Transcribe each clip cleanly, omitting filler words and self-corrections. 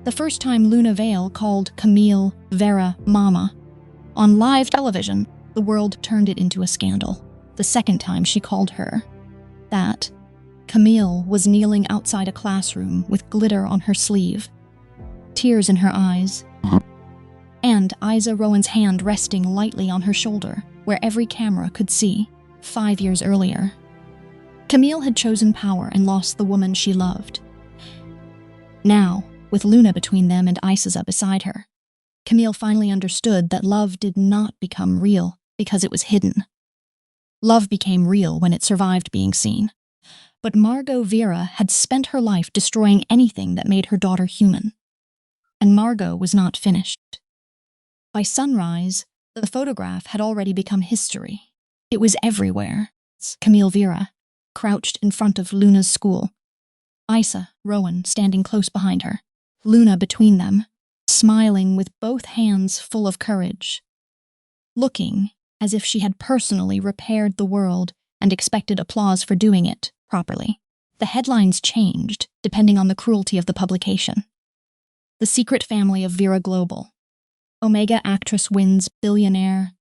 The first time Luna Vale called Camille Vera Mama. On live television, the world turned it into a scandal. The second time she called her that, Camille was kneeling outside a classroom with glitter on her sleeve, tears in her eyes, and Isa Rowan's hand resting lightly on her shoulder, where every camera could see. 5 years earlier, Camille had chosen power and lost the woman she loved. Now, with Luna between them and Isa beside her, Camille finally understood that love did not become real because it was hidden. Love became real when it survived being seen. But Margot Vera had spent her life destroying anything that made her daughter human. And Margot was not finished. By sunrise, the photograph had already become history. It was everywhere. Camille Vera, crouched in front of Luna's school. Isa, Rowan, standing close behind her. Luna between them, smiling with both hands full of courage. Looking as if she had personally repaired the world and expected applause for doing it properly. The headlines changed depending on the cruelty of the publication. The secret family of Vera Global. Omega actress wins billionaire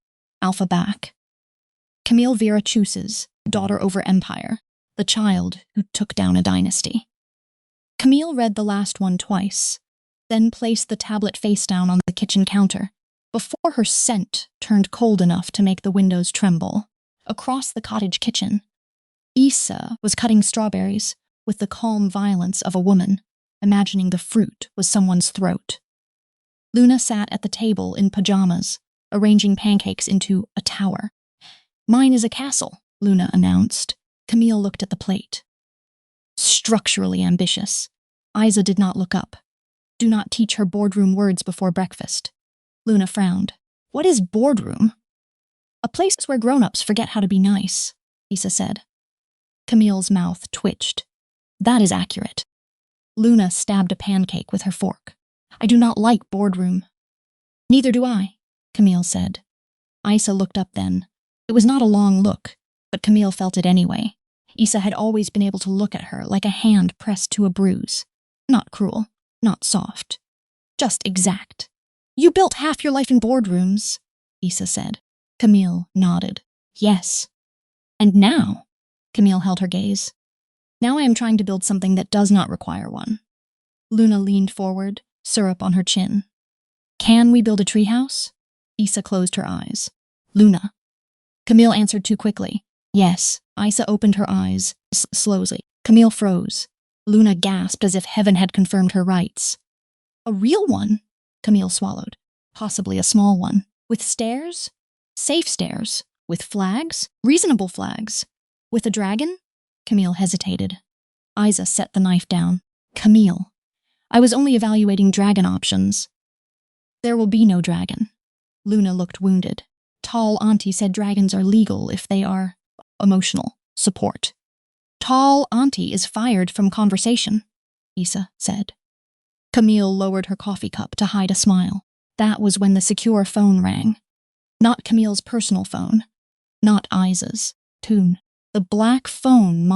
Alpha back. Camille Vera chooses daughter over empire, the child who took down a dynasty. Camille read the last one twice, then placed the tablet face down on the kitchen counter, before her scent turned cold enough to make the windows tremble. Across the cottage kitchen, Isa was cutting strawberries with the calm violence of a woman, imagining the fruit was someone's throat. Luna sat at the table in pajamas, arranging pancakes into a tower. "Mine is a castle," Luna announced. Camille looked at the plate. Structurally ambitious. Isa did not look up. Do not teach her boardroom words before breakfast. Luna frowned. "What is boardroom?" "A place where grown-ups forget how to be nice," Isa said. Camille's mouth twitched. "That is accurate." Luna stabbed a pancake with her fork. "I do not like boardroom." "Neither do I," Camille said. Isa looked up then. It was not a long look, but Camille felt it anyway. Isa had always been able to look at her like a hand pressed to a bruise. Not cruel, not soft, just exact. "You built half your life in boardrooms," Isa said. Camille nodded. "Yes." "And now?" Camille held her gaze. "Now I am trying to build something that does not require one." Luna leaned forward, syrup on her chin. "Can we build a treehouse?" Isa closed her eyes. "Luna." Camille answered too quickly. "Yes." Isa opened her eyes, slowly. Camille froze. Luna gasped as if heaven had confirmed her rights. "A real one?" Camille swallowed. "Possibly a small one. With stairs? Safe stairs. With flags? Reasonable flags. With a dragon?" Camille hesitated. Isa set the knife down. "Camille, I was only evaluating dragon options." "There will be no dragon." Luna looked wounded. "Tall Auntie said dragons are legal if they are emotional support." "Tall Auntie is fired from conversation," Isa said. Camille lowered her coffee cup to hide a smile. That was when the secure phone rang. Not Camille's personal phone. Not Isa's. Tune. The black phone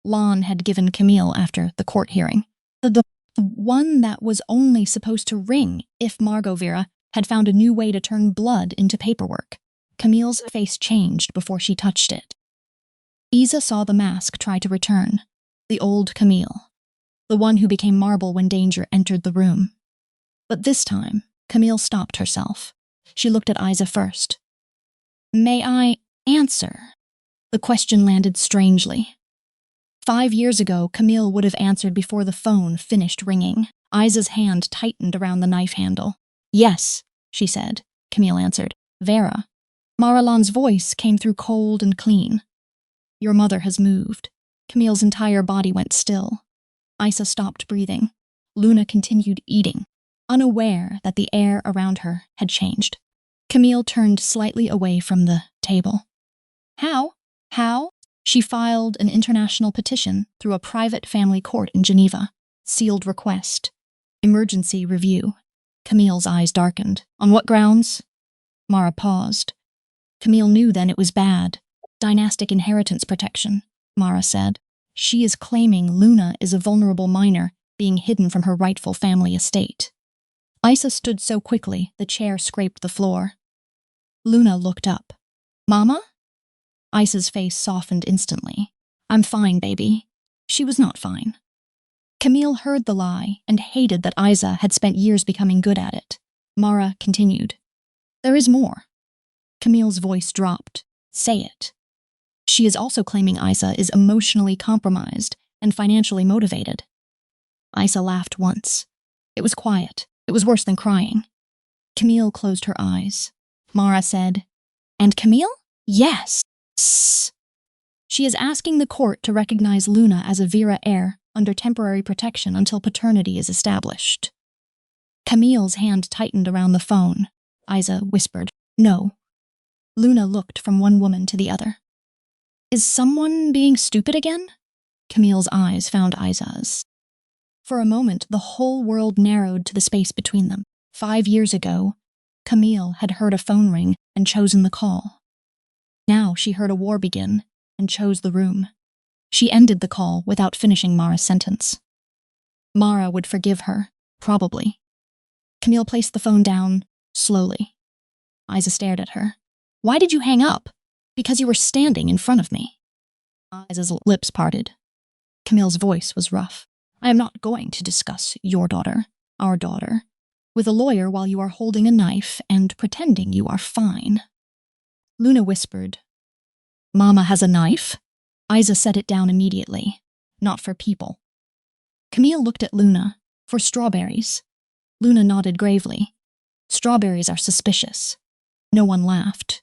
Lon had given Camille after the court hearing. The one that was only supposed to ring if Margot Vera had found a new way to turn blood into paperwork. Camille's face changed before she touched it. Isa saw the mask try to return. The old Camille. The one who became marble when danger entered the room. But this time, Camille stopped herself. She looked at Isa first. "May I answer?" The question landed strangely. 5 years ago, Camille would have answered before the phone finished ringing. Isa's hand tightened around the knife handle. "Yes," she said. Camille answered. "Vera." Marilan's voice came through cold and clean. "Your mother has moved." Camille's entire body went still. Isa stopped breathing. Luna continued eating, unaware that the air around her had changed. Camille turned slightly away from the table. How? She filed an international petition through a private family court in Geneva. Sealed request. Emergency review. Camille's eyes darkened. "On what grounds?" Mara paused. Camille knew then it was bad. "Dynastic inheritance protection," Mara said. "She is claiming Luna is a vulnerable minor being hidden from her rightful family estate. Isa stood so quickly, the chair scraped the floor. Luna looked up. Mama? Isa's face softened instantly. I'm fine, baby. She was not fine. Camille heard the lie and hated that Isa had spent years becoming good at it. Mara continued. There is more. Camille's voice dropped. Say it. She is also claiming Isa is emotionally compromised and financially motivated. Isa laughed once. It was quiet. It was worse than crying. Camille closed her eyes. Mara said, And Camille? Yes. She is asking the court to recognize Luna as a Vera heir under temporary protection until paternity is established. Camille's hand tightened around the phone. Isa whispered, No. Luna looked from one woman to the other. Is someone being stupid again? Camille's eyes found Isa's. For a moment, the whole world narrowed to the space between them. 5 years ago, Camille had heard a phone ring and chosen the call. Now she heard a war begin and chose the room. She ended the call without finishing Mara's sentence. Mara would forgive her, probably. Camille placed the phone down, slowly. Isa stared at her. Why did you hang up? Because you were standing in front of me. Isa's lips parted. Camille's voice was rough. I am not going to discuss your daughter, our daughter, with a lawyer while you are holding a knife and pretending you are fine. Luna whispered, Mama has a knife? Isa set it down immediately. Not for people. Camille looked at Luna. For strawberries. Luna nodded gravely. Strawberries are suspicious. No one laughed.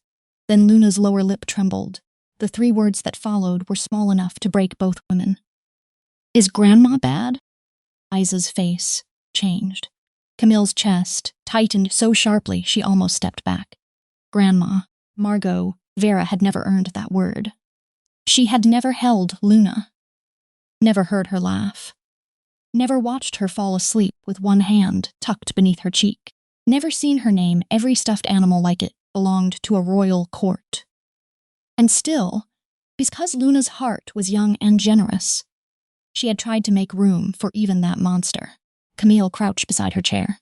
Then Luna's lower lip trembled. The 3 words that followed were small enough to break both women. Is Grandma bad? Isa's face changed. Camille's chest tightened so sharply she almost stepped back. Grandma, Margot Vera had never earned that word. She had never held Luna. Never heard her laugh. Never watched her fall asleep with one hand tucked beneath her cheek. Never seen her name every stuffed animal like it belonged to a royal court. And still, because Luna's heart was young and generous, she had tried to make room for even that monster. Camille crouched beside her chair.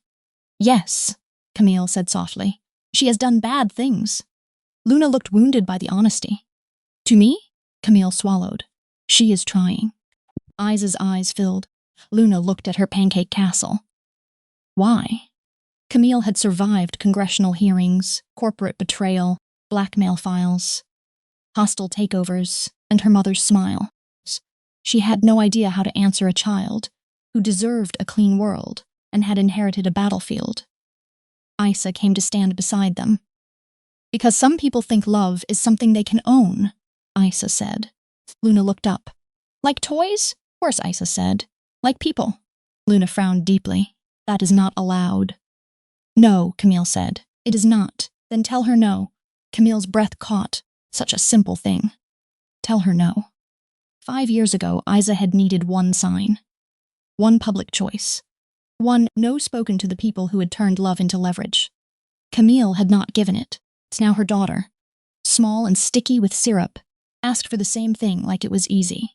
Yes, Camille said softly. She has done bad things. Luna looked wounded by the honesty. To me? Camille swallowed. She is trying. Isa's eyes filled. Luna looked at her pancake castle. Why? Camille had survived congressional hearings, corporate betrayal, blackmail files, hostile takeovers, and her mother's smile. She had no idea how to answer a child who deserved a clean world and had inherited a battlefield. Isa came to stand beside them. Because some people think love is something they can own, Isa said. Luna looked up. Like toys? Of course, Isa said. Like people. Luna frowned deeply. That is not allowed. No, Camille said. It is not. Then tell her no. Camille's breath caught. Such a simple thing. Tell her no. 5 years ago, Isa had needed one sign. One public choice. One no spoken to the people who had turned love into leverage. Camille had not given it. It's now her daughter. Small and sticky with syrup. Asked for the same thing like it was easy.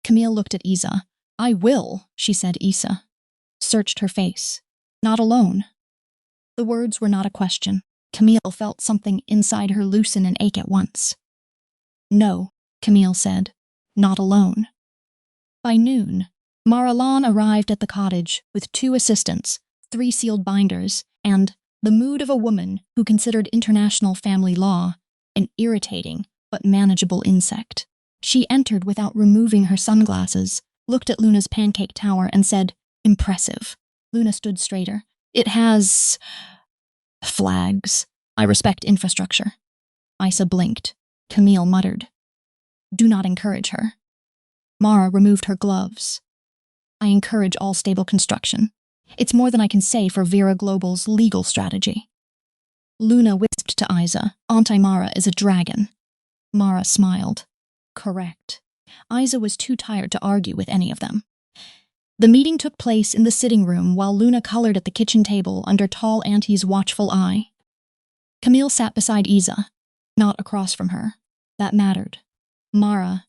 Camille looked at Isa. I will, she said. Isa searched her face. Not alone. The words were not a question. Camille felt something inside her loosen and ache at once. No, Camille said. Not alone. By noon, Maralon arrived at the cottage with 2 assistants, 3 sealed binders, and the mood of a woman who considered international family law an irritating but manageable insect. She entered without removing her sunglasses, looked at Luna's pancake tower, and said, Impressive. Luna stood straighter. It has flags. I respect infrastructure. Isa blinked. Camille muttered. Do not encourage her. Mara removed her gloves. I encourage all stable construction. It's more than I can say for Vera Global's legal strategy. Luna whispered to Isa, Auntie Mara is a dragon. Mara smiled. Correct. Isa was too tired to argue with any of them. The meeting took place in the sitting room while Luna colored at the kitchen table under tall Auntie's watchful eye. Camille sat beside Isa, not across from her. That mattered. Mara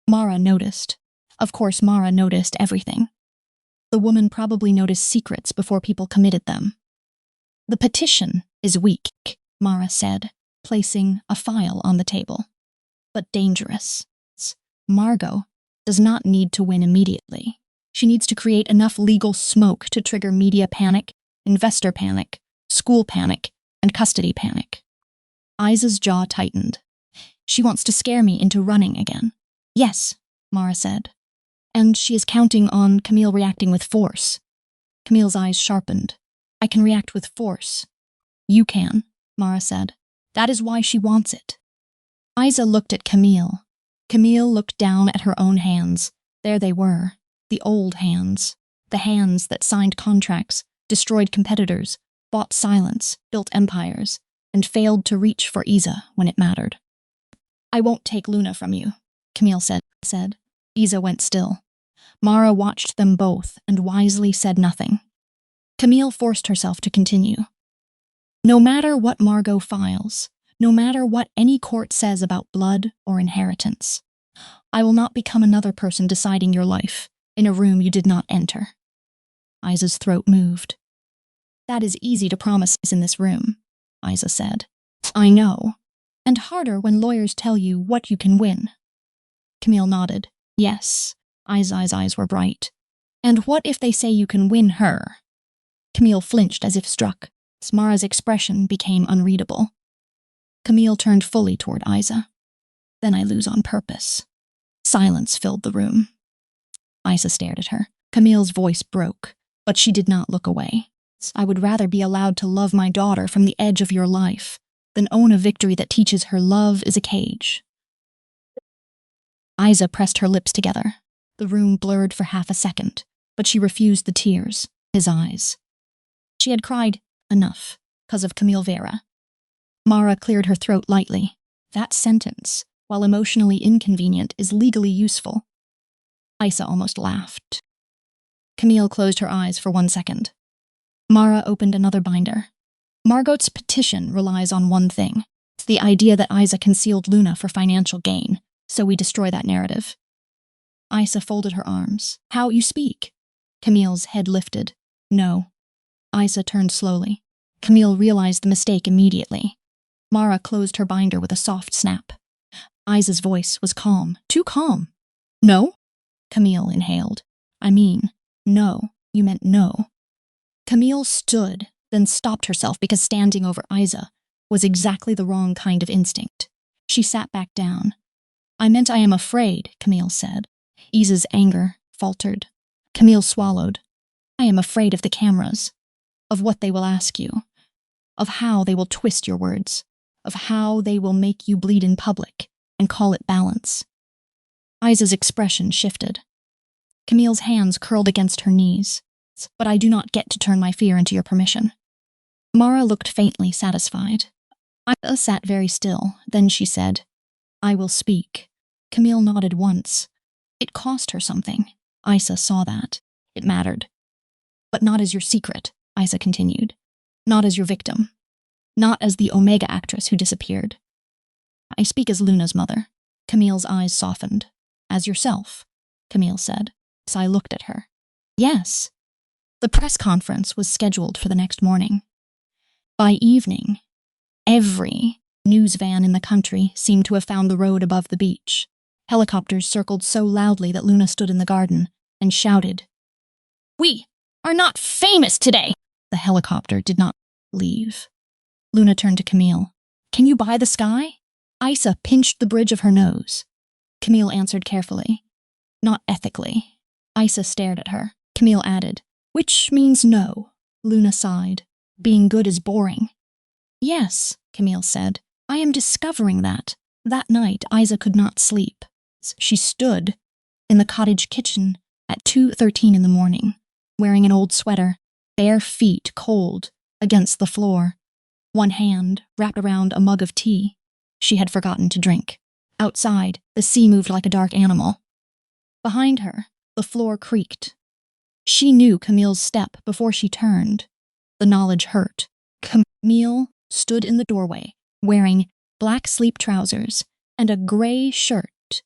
noticed. Of course, Mara noticed everything. The woman probably noticed secrets before people committed them. The petition is weak, Mara said, placing a file on the table. But dangerous. Margot does not need to win immediately. She needs to create enough legal smoke to trigger media panic, investor panic, school panic, and custody panic. Isa's jaw tightened. She wants to scare me into running again. Yes, Mara said. And she is counting on Camille reacting with force. Camille's eyes sharpened. I can react with force. You can, Mara said. That is why she wants it. Isa looked at Camille. Camille looked down at her own hands. There they were, the old hands. The hands that signed contracts, destroyed competitors, bought silence, built empires, and failed to reach for Isa when it mattered. I won't take Luna from you, Camille said. Isa went still. Mara watched them both and wisely said nothing. Camille forced herself to continue. No matter what Margot files, no matter what any court says about blood or inheritance, I will not become another person deciding your life in a room you did not enter. Isa's throat moved. That is easy to promise in this room, Isa said. I know. And harder when lawyers tell you what you can win. Camille nodded. Yes. Isa's eyes were bright. And what if they say you can win her? Camille flinched as if struck. Mara's expression became unreadable. Camille turned fully toward Isa. Then I lose on purpose. Silence filled the room. Isa stared at her. Camille's voice broke, but she did not look away. I would rather be allowed to love my daughter from the edge of your life than own a victory that teaches her love is a cage. Isa pressed her lips together. The room blurred for half a second, but she refused the tears, his eyes. She had cried enough, because of Camille Vera. Mara cleared her throat lightly. That sentence, while emotionally inconvenient, is legally useful. Isa almost laughed. Camille closed her eyes for 1 second. Mara opened another binder. Margot's petition relies on one thing, the idea that Isa concealed Luna for financial gain, so we destroy that narrative. Isa folded her arms. How you speak? Camille's head lifted. No. Isa turned slowly. Camille realized the mistake immediately. Mara closed her binder with a soft snap. Isa's voice was calm. Too calm. No? Camille inhaled. I mean, no. You meant no. Camille stood, then stopped herself because standing over Isa was exactly the wrong kind of instinct. She sat back down. I meant I am afraid, Camille said. Isa's anger faltered. Camille swallowed. I am afraid of the cameras, of what they will ask you, of how they will twist your words, of how they will make you bleed in public and call it balance. Isa's expression shifted. Camille's hands curled against her knees. But I do not get to turn my fear into your permission. Mara looked faintly satisfied. Isa sat very still. Then she said, I will speak. Camille nodded once. It cost her something. Isa saw that. It mattered. But not as your secret, Isa continued. Not as your victim. Not as the Omega actress who disappeared. I speak as Luna's mother. Camille's eyes softened. As yourself, Camille said. So I looked at her. Yes. The press conference was scheduled for the next morning. By evening, every news van in the country seemed to have found the road above the beach. Helicopters circled so loudly that Luna stood in the garden and shouted, We are not famous today! The helicopter did not leave. Luna turned to Camille. Can you buy the sky? Isa pinched the bridge of her nose. Camille answered carefully. Not ethically. Isa stared at her. Camille added, Which means no. Luna sighed. Being good is boring. Yes, Camille said. I am discovering that. That night, Isa could not sleep. She stood in the cottage kitchen at 2:13 in the morning, wearing an old sweater, bare feet cold against the floor, one hand wrapped around a mug of tea she had forgotten to drink. Outside, the sea moved like a dark animal. Behind her, the floor creaked. She knew Camille's step before she turned. The knowledge hurt. Camille stood in the doorway, wearing black sleep trousers and a gray shirt,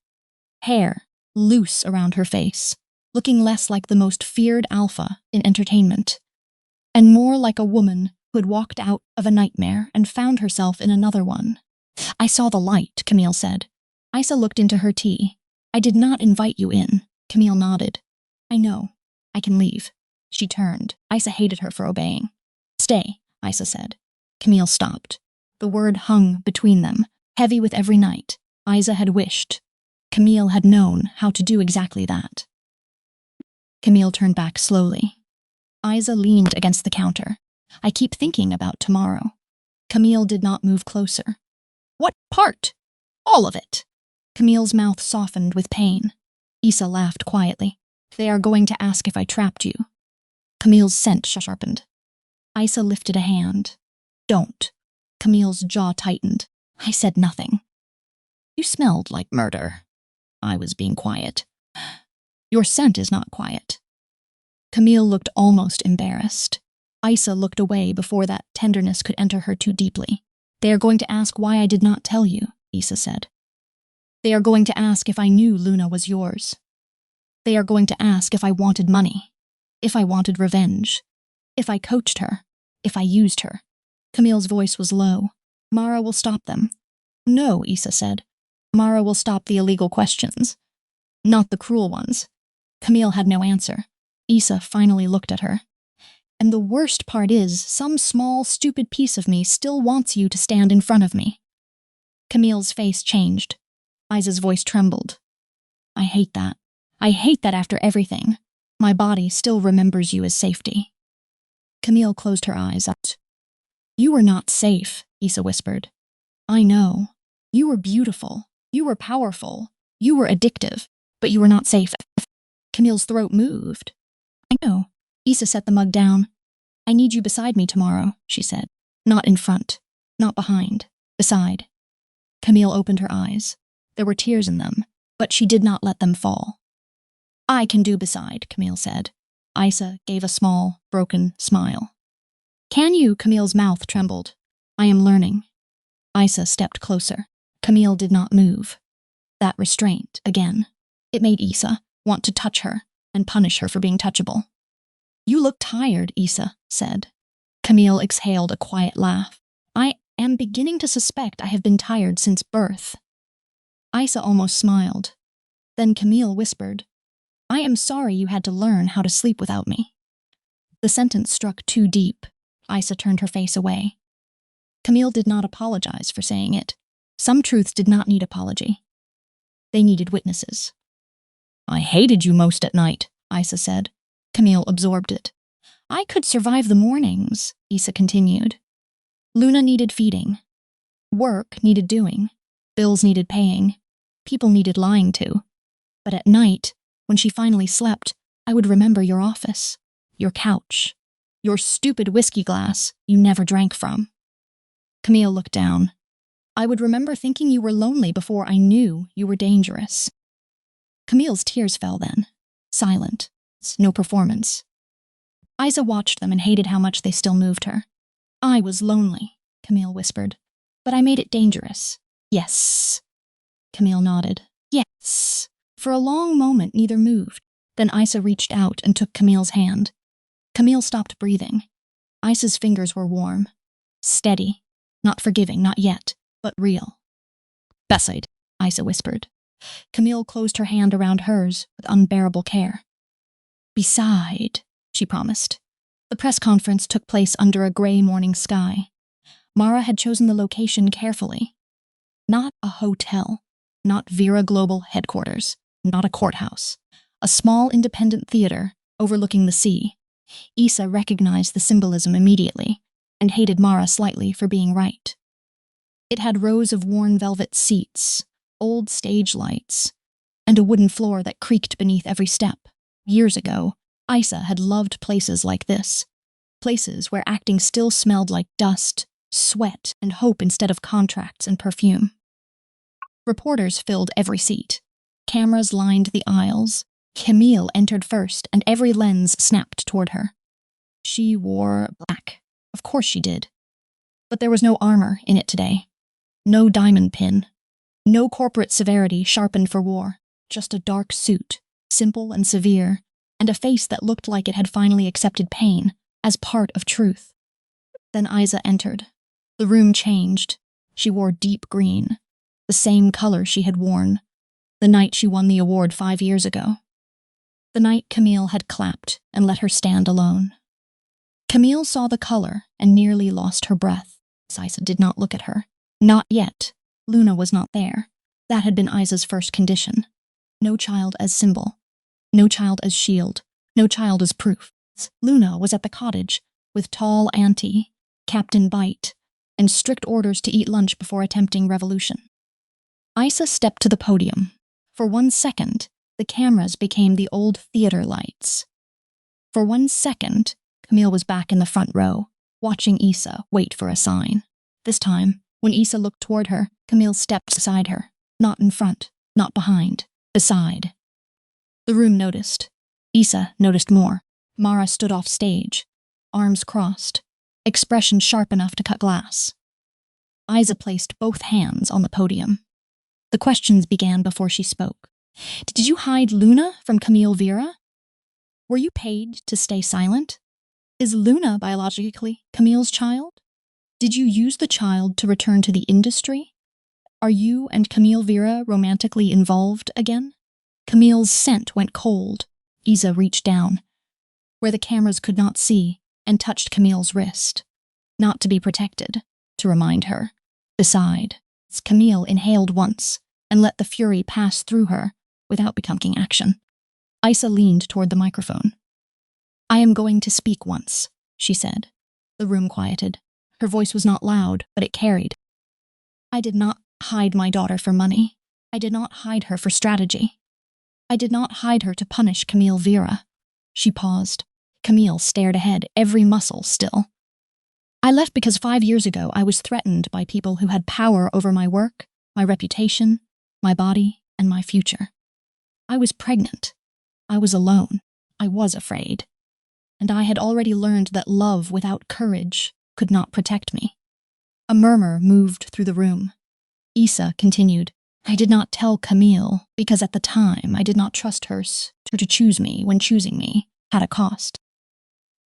hair loose around her face, looking less like the most feared alpha in entertainment, and more like a woman who had walked out of a nightmare and found herself in another one. I saw the light, Camille said. Isa looked into her tea. I did not invite you in. Camille nodded. I know. I can leave. She turned. Isa hated her for obeying. Stay, Isa said. Camille stopped. The word hung between them, heavy with every night. Isa had wished. Camille had known how to do exactly that. Camille turned back slowly. Isa leaned against the counter. I keep thinking about tomorrow. Camille did not move closer. What part? All of it. Camille's mouth softened with pain. Isa laughed quietly. They are going to ask if I trapped you. Camille's scent sharpened. Isa lifted a hand. Don't. Camille's jaw tightened. I said nothing. You smelled like murder. I was being quiet. Your scent is not quiet. Camille looked almost embarrassed. Isa looked away before that tenderness could enter her too deeply. They are going to ask why I did not tell you, Isa said. They are going to ask if I knew Luna was yours. They are going to ask if I wanted money, if I wanted revenge, if I coached her, if I used her. Camille's voice was low. Mara will stop them. No, Isa said. Mara will stop the illegal questions. Not the cruel ones. Camille had no answer. Isa finally looked at her. And the worst part is, some small, stupid piece of me still wants you to stand in front of me. Camille's face changed. Isa's voice trembled. I hate that. I hate that after everything. My body still remembers you as safety. Camille closed her eyes. You were not safe, Isa whispered. I know. You were beautiful. You were powerful. You were addictive. But you were not safe. Camille's throat moved. I know. Isa set the mug down. I need you beside me tomorrow, she said. Not in front. Not behind. Beside. Camille opened her eyes. There were tears in them, but she did not let them fall. I can do beside, Camille said. Isa gave a small, broken smile. Can you? Camille's mouth trembled. I am learning. Isa stepped closer. Camille did not move. That restraint, again. It made Isa want to touch her and punish her for being touchable. You look tired, Isa said. Camille exhaled a quiet laugh. I am beginning to suspect I have been tired since birth. Isa almost smiled. Then Camille whispered, I am sorry you had to learn how to sleep without me. The sentence struck too deep. Isa turned her face away. Camille did not apologize for saying it. Some truths did not need apology. They needed witnesses. I hated you most at night, Isa said. Camille absorbed it. I could survive the mornings, Isa continued. Luna needed feeding. Work needed doing. Bills needed paying. People needed lying to. But at night, when she finally slept, I would remember your office, your couch, your stupid whiskey glass you never drank from. Camille looked down. I would remember thinking you were lonely before I knew you were dangerous. Camille's tears fell then. Silent. No performance. Isa watched them and hated how much they still moved her. I was lonely, Camille whispered, but I made it dangerous. Yes. Camille nodded. Yes. For a long moment, neither moved. Then Isa reached out and took Camille's hand. Camille stopped breathing. Isa's fingers were warm. Steady. Not forgiving, not yet, but real. Beside, Isa whispered. Camille closed her hand around hers with unbearable care. Beside, she promised. The press conference took place under a gray morning sky. Mara had chosen the location carefully. Not a hotel, not Vera Global headquarters, not a courthouse. A small independent theater overlooking the sea. Isa recognized the symbolism immediately and hated Mara slightly for being right. It had rows of worn velvet seats, old stage lights, and a wooden floor that creaked beneath every step. Years ago, Isa had loved places like this. Places where acting still smelled like dust, sweat, and hope instead of contracts and perfume. Reporters filled every seat. Cameras lined the aisles. Camille entered first, and every lens snapped toward her. She wore black. Of course she did. But there was no armor in it today. No diamond pin. No corporate severity sharpened for war. Just a dark suit, simple and severe, and a face that looked like it had finally accepted pain as part of truth. Then Isa entered. The room changed. She wore deep green, the same color she had worn the night she won the award 5 years ago. The night Camille had clapped and let her stand alone. Camille saw the color and nearly lost her breath. Isa did not look at her. Not yet. Luna was not there. That had been Isa's first condition. No child as symbol. No child as shield. No child as proof. Luna was at the cottage, with tall Auntie, Captain Bite, and strict orders to eat lunch before attempting revolution. Isa stepped to the podium. For 1 second, the cameras became the old theater lights. For 1 second, Camille was back in the front row, watching Isa wait for a sign. This time, when Isa looked toward her, Camille stepped beside her. Not in front, not behind, beside. The room noticed. Isa noticed more. Mara stood off stage, arms crossed, expression sharp enough to cut glass. Isa placed both hands on the podium. The questions began before she spoke. Did you hide Luna from Camille Vera? Were you paid to stay silent? Is Luna biologically Camille's child? Did you use the child to return to the industry? Are you and Camille Vera romantically involved again? Camille's scent went cold. Isa reached down, where the cameras could not see, and touched Camille's wrist. Not to be protected, to remind her. Beside, Camille inhaled once and let the fury pass through her without becoming action. Isa leaned toward the microphone. I am going to speak once, she said. The room quieted. Her voice was not loud, but it carried. I did not hide my daughter for money. I did not hide her for strategy. I did not hide her to punish Camille Vera. She paused. Camille stared ahead, every muscle still. I left because 5 years ago I was threatened by people who had power over my work, my reputation, my body, and my future. I was pregnant. I was alone. I was afraid. And I had already learned that love without courage could not protect me. A murmur moved through the room. Isa continued, I did not tell Camille because at the time I did not trust her to choose me when choosing me had a cost.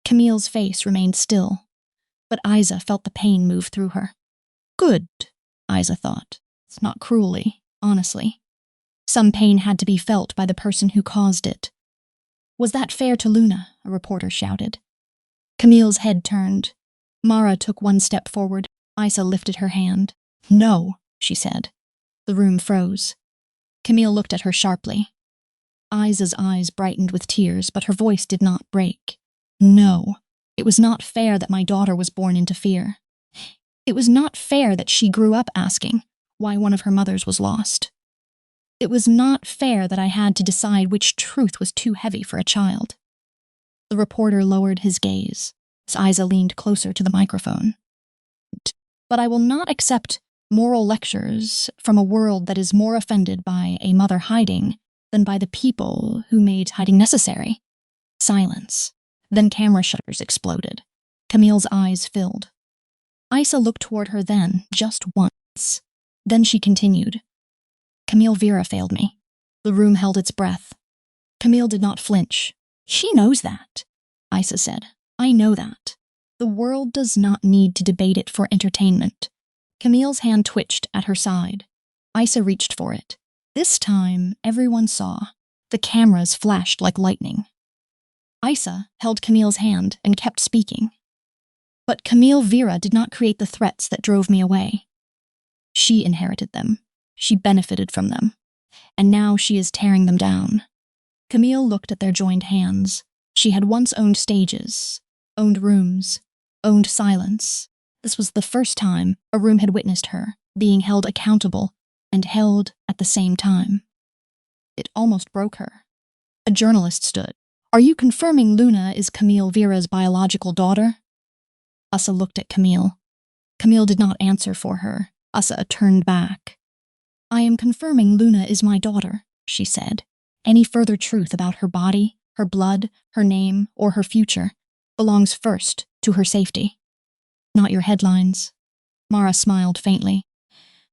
Camille's face remained still, but Isa felt the pain move through her. Good, Isa thought. It's not cruelly, honestly. Some pain had to be felt by the person who caused it. Was that fair to Luna? A reporter shouted. Camille's head turned. Mara took 1 step forward. Isa lifted her hand. No, she said. The room froze. Camille looked at her sharply. Isa's eyes brightened with tears, but her voice did not break. No, it was not fair that my daughter was born into fear. It was not fair that she grew up asking why one of her mothers was lost. It was not fair that I had to decide which truth was too heavy for a child. The reporter lowered his gaze as Isa leaned closer to the microphone. But I will not accept moral lectures from a world that is more offended by a mother hiding than by the people who made hiding necessary. Silence. Then camera shutters exploded. Camille's eyes filled. Isa looked toward her then, just once. Then she continued. Camille Vera failed me. The room held its breath. Camille did not flinch. She knows that, Isa said. I know that. The world does not need to debate it for entertainment. Camille's hand twitched at her side. Isa reached for it. This time, everyone saw. The cameras flashed like lightning. Isa held Camille's hand and kept speaking. But Camille Vera did not create the threats that drove me away. She inherited them. She benefited from them. And now she is tearing them down. Camille looked at their joined hands. She had once owned stages, owned rooms, owned silence. This was the first time a room had witnessed her being held accountable and held at the same time. It almost broke her. A journalist stood. Are you confirming Luna is Camille Vera's biological daughter? Isa looked at Camille. Camille did not answer for her. Isa turned back. I am confirming Luna is my daughter, she said. Any further truth about her body, her blood, her name, or her future belongs first to her safety. Not your headlines. Mara smiled faintly.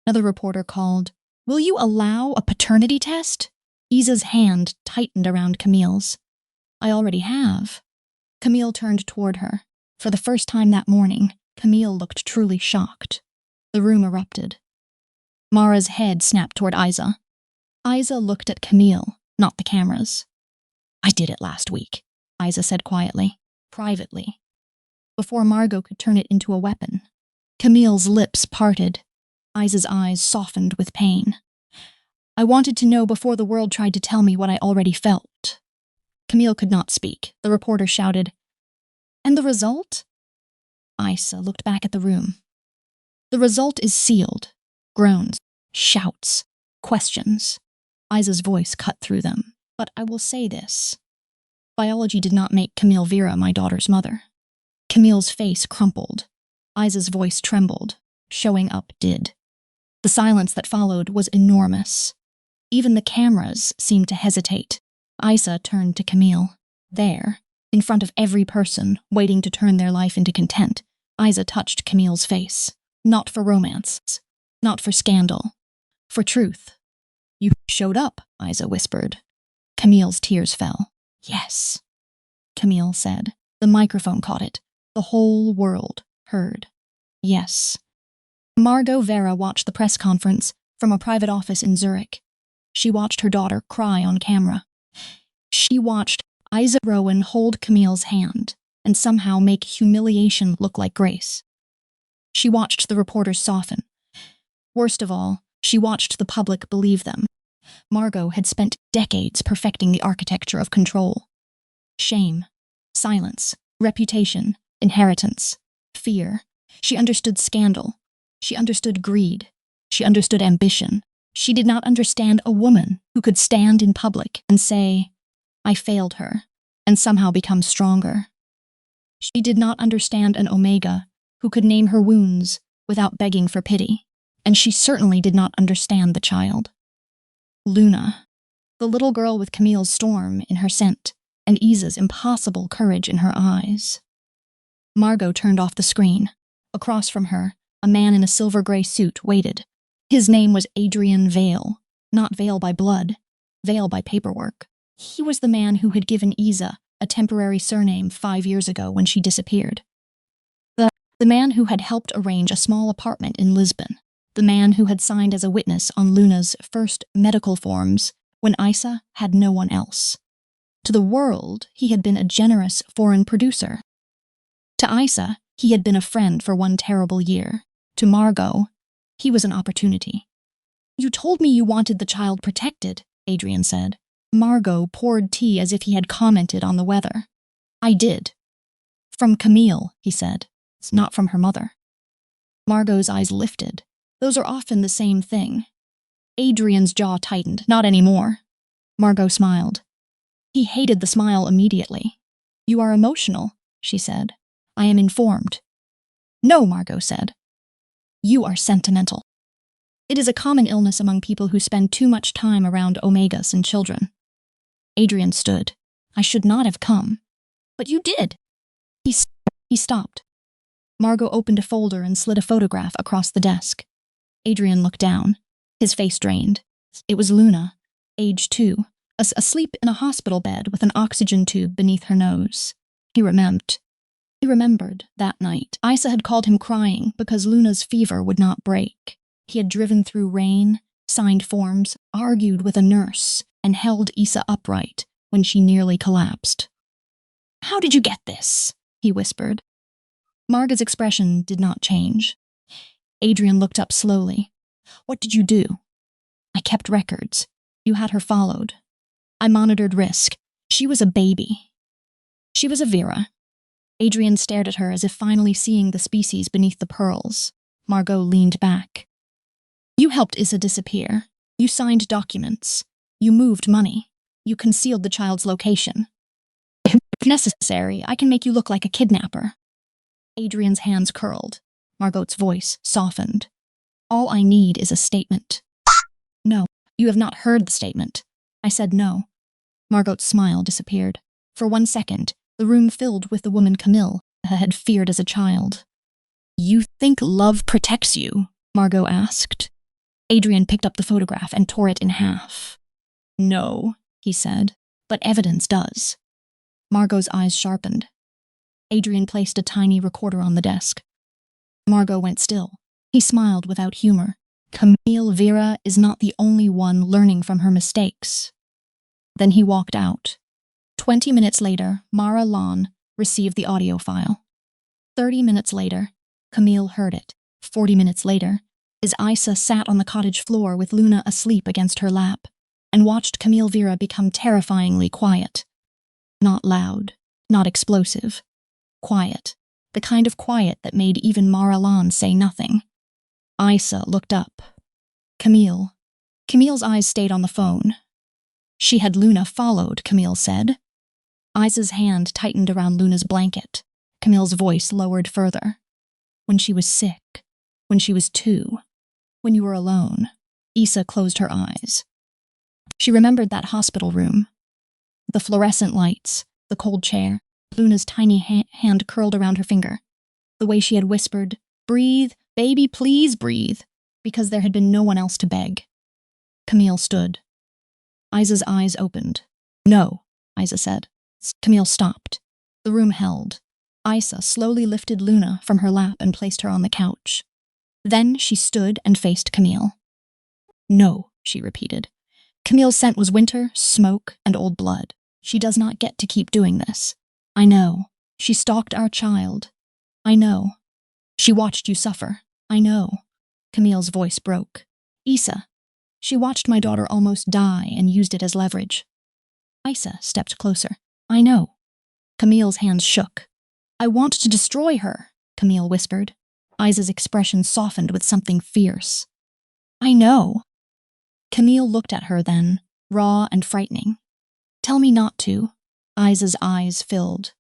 Another reporter called, Will you allow a paternity test? Isa's hand tightened around Camille's. I already have. Camille turned toward her. For the first time that morning, Camille looked truly shocked. The room erupted. Mara's head snapped toward Isa. Isa looked at Camille, not the cameras. I did it last week, Isa said quietly, privately, before Margot could turn it into a weapon. Camille's lips parted. Isa's eyes softened with pain. I wanted to know before the world tried to tell me what I already felt. Camille could not speak. The reporter shouted, "And the result?" Isa looked back at the room. The result is sealed. Groans, shouts, questions. Isa's voice cut through them. But I will say this. Biology did not make Camille Vera my daughter's mother. Camille's face crumpled. Isa's voice trembled. Showing up did. The silence that followed was enormous. Even the cameras seemed to hesitate. Isa turned to Camille. There, in front of every person, waiting to turn their life into content, Isa touched Camille's face. Not for romance. Not for scandal. For truth. You showed up, Isa whispered. Camille's tears fell. Yes, Camille said. The microphone caught it. The whole world heard. Yes. Margot Vera watched the press conference from a private office in Zurich. She watched her daughter cry on camera. She watched Isa Rowan hold Camille's hand and somehow make humiliation look like grace. She watched the reporters soften. Worst of all, she watched the public believe them. Margot had spent decades perfecting the architecture of control. Shame, silence, reputation, inheritance, fear. She understood scandal. She understood greed. She understood ambition. She did not understand a woman who could stand in public and say, I failed her, and somehow become stronger. She did not understand an Omega who could name her wounds without begging for pity, and she certainly did not understand the child. Luna, the little girl with Camille's storm in her scent and Isa's impossible courage in her eyes. Margot turned off the screen. Across from her, a man in a silver-gray suit waited. His name was Adrian Vale, not Vale by blood, Vale by paperwork. He was the man who had given Isa a temporary surname 5 years ago when she disappeared. The man who had helped arrange a small apartment in Lisbon. The man who had signed as a witness on Luna's first medical forms when Isa had no one else. To the world, he had been a generous foreign producer. To Isa, he had been a friend for one terrible year. To Margot, he was an opportunity. You told me you wanted the child protected, Adrian said. Margot poured tea as if he had commented on the weather. I did. From Camille, he said. It's not from her mother. Margot's eyes lifted. Those are often the same thing. Adrian's jaw tightened. Not anymore. Margot smiled. He hated the smile immediately. You are emotional, she said. I am informed. No, Margot said. You are sentimental. It is a common illness among people who spend too much time around Omegas and children. Adrian stood. I should not have come. But you did. He stopped. Margot opened a folder and slid a photograph across the desk. Adrian looked down. His face drained. It was Luna, age 2, asleep in a hospital bed with an oxygen tube beneath her nose. He remembered that night. Isa had called him crying because Luna's fever would not break. He had driven through rain, signed forms, argued with a nurse, and held Isa upright when she nearly collapsed. How did you get this? He whispered. Margot's expression did not change. Adrian looked up slowly. What did you do? I kept records. You had her followed. I monitored risk. She was a baby. She was a Vera. Adrian stared at her as if finally seeing the species beneath the pearls. Margot leaned back. You helped Isa disappear. You signed documents. You moved money. You concealed the child's location. If necessary, I can make you look like a kidnapper. Adrian's hands curled. Margot's voice softened. All I need is a statement. No, you have not heard the statement. I said no. Margot's smile disappeared. For 1 second, the room filled with the woman Camille had feared as a child. You think love protects you? Margot asked. Adrian picked up the photograph and tore it in half. No, he said, but evidence does. Margot's eyes sharpened. Adrian placed a tiny recorder on the desk. Margot went still. He smiled without humor. Camille Vera is not the only one learning from her mistakes. Then he walked out. 20 minutes later, Mara Lon received the audio file. 30 minutes later, Camille heard it. 40 minutes later, as Isa sat on the cottage floor with Luna asleep against her lap and watched Camille Vera become terrifyingly quiet. Not loud, not explosive. Quiet. The kind of quiet that made even Mara Lon say nothing. Isa looked up. Camille's eyes stayed on the phone. She had Luna followed, Camille said. Isa's hand tightened around Luna's blanket. Camille's voice lowered further. When she was sick. When she was 2. When you were alone. Isa closed her eyes. She remembered that hospital room. The fluorescent lights, the cold chair, Luna's tiny hand curled around her finger. The way she had whispered, "Breathe, baby, please breathe," because there had been no one else to beg. Camille stood. Isa's eyes opened. "No," Isa said. Camille stopped. The room held. Isa slowly lifted Luna from her lap and placed her on the couch. Then she stood and faced Camille. "No," she repeated. Camille's scent was winter, smoke, and old blood. "She does not get to keep doing this. I know. She stalked our child. I know. She watched you suffer. I know." Camille's voice broke. "Isa, she watched my daughter almost die and used it as leverage." Isa stepped closer. "I know." Camille's hands shook. "I want to destroy her," Camille whispered. Isa's expression softened with something fierce. "I know." Camille looked at her then, raw and frightening. "Tell me not to." Isa's eyes filled.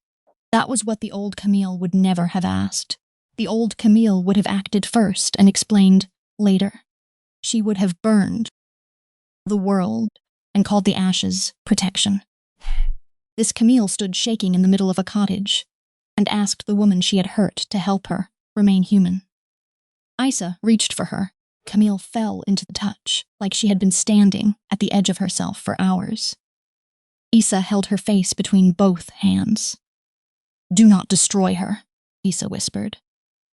That was what the old Camille would never have asked. The old Camille would have acted first and explained later. She would have burned the world and called the ashes protection. This Camille stood shaking in the middle of a cottage and asked the woman she had hurt to help her remain human. Isa reached for her. Camille fell into the touch, like she had been standing at the edge of herself for hours. Isa held her face between both hands. "Do not destroy her," Isa whispered.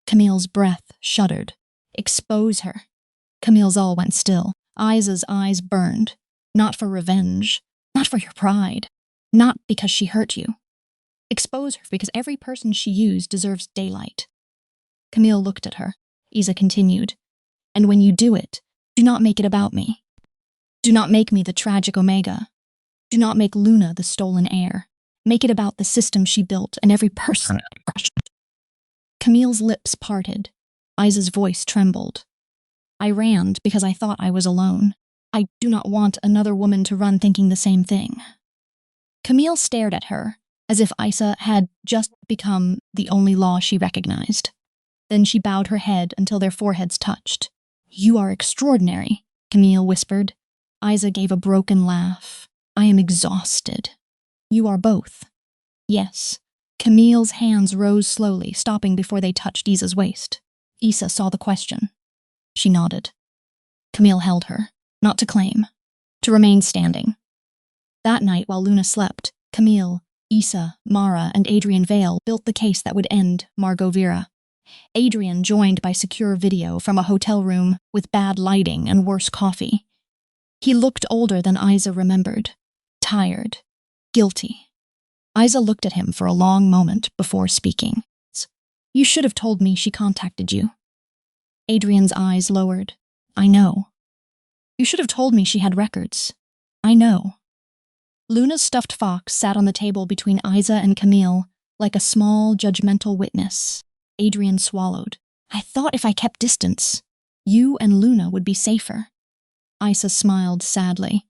Camille's breath shuddered. "Expose her." Camille's all went still. Isa's eyes burned. "Not for revenge. Not for your pride. Not because she hurt you. Expose her because every person she used deserves daylight." Camille looked at her. Isa continued. "And when you do it, do not make it about me. Do not make me the tragic Omega. Do not make Luna the stolen heir. Make it about the system she built and every person crushed." Camille's lips parted. Isa's voice trembled. "I ran because I thought I was alone. I do not want another woman to run thinking the same thing." Camille stared at her, as if Isa had just become the only law she recognized. Then she bowed her head until their foreheads touched. "You are extraordinary," Camille whispered. Isa gave a broken laugh. "I am exhausted." "You are both." "Yes." Camille's hands rose slowly, stopping before they touched Isa's waist. Isa saw the question. She nodded. Camille held her, not to claim, to remain standing. That night, while Luna slept, Camille, Isa, Mara, and Adrian Vale built the case that would end Margot Vera. Adrian joined by secure video from a hotel room with bad lighting and worse coffee. He looked older than Isa remembered, tired, guilty. Isa looked at him for a long moment before speaking. "You should have told me she contacted you." Adrian's eyes lowered. "I know." "You should have told me she had records." "I know." Luna's stuffed fox sat on the table between Isa and Camille like a small, judgmental witness. Adrian swallowed. "I thought if I kept distance, you and Luna would be safer." Isa smiled sadly.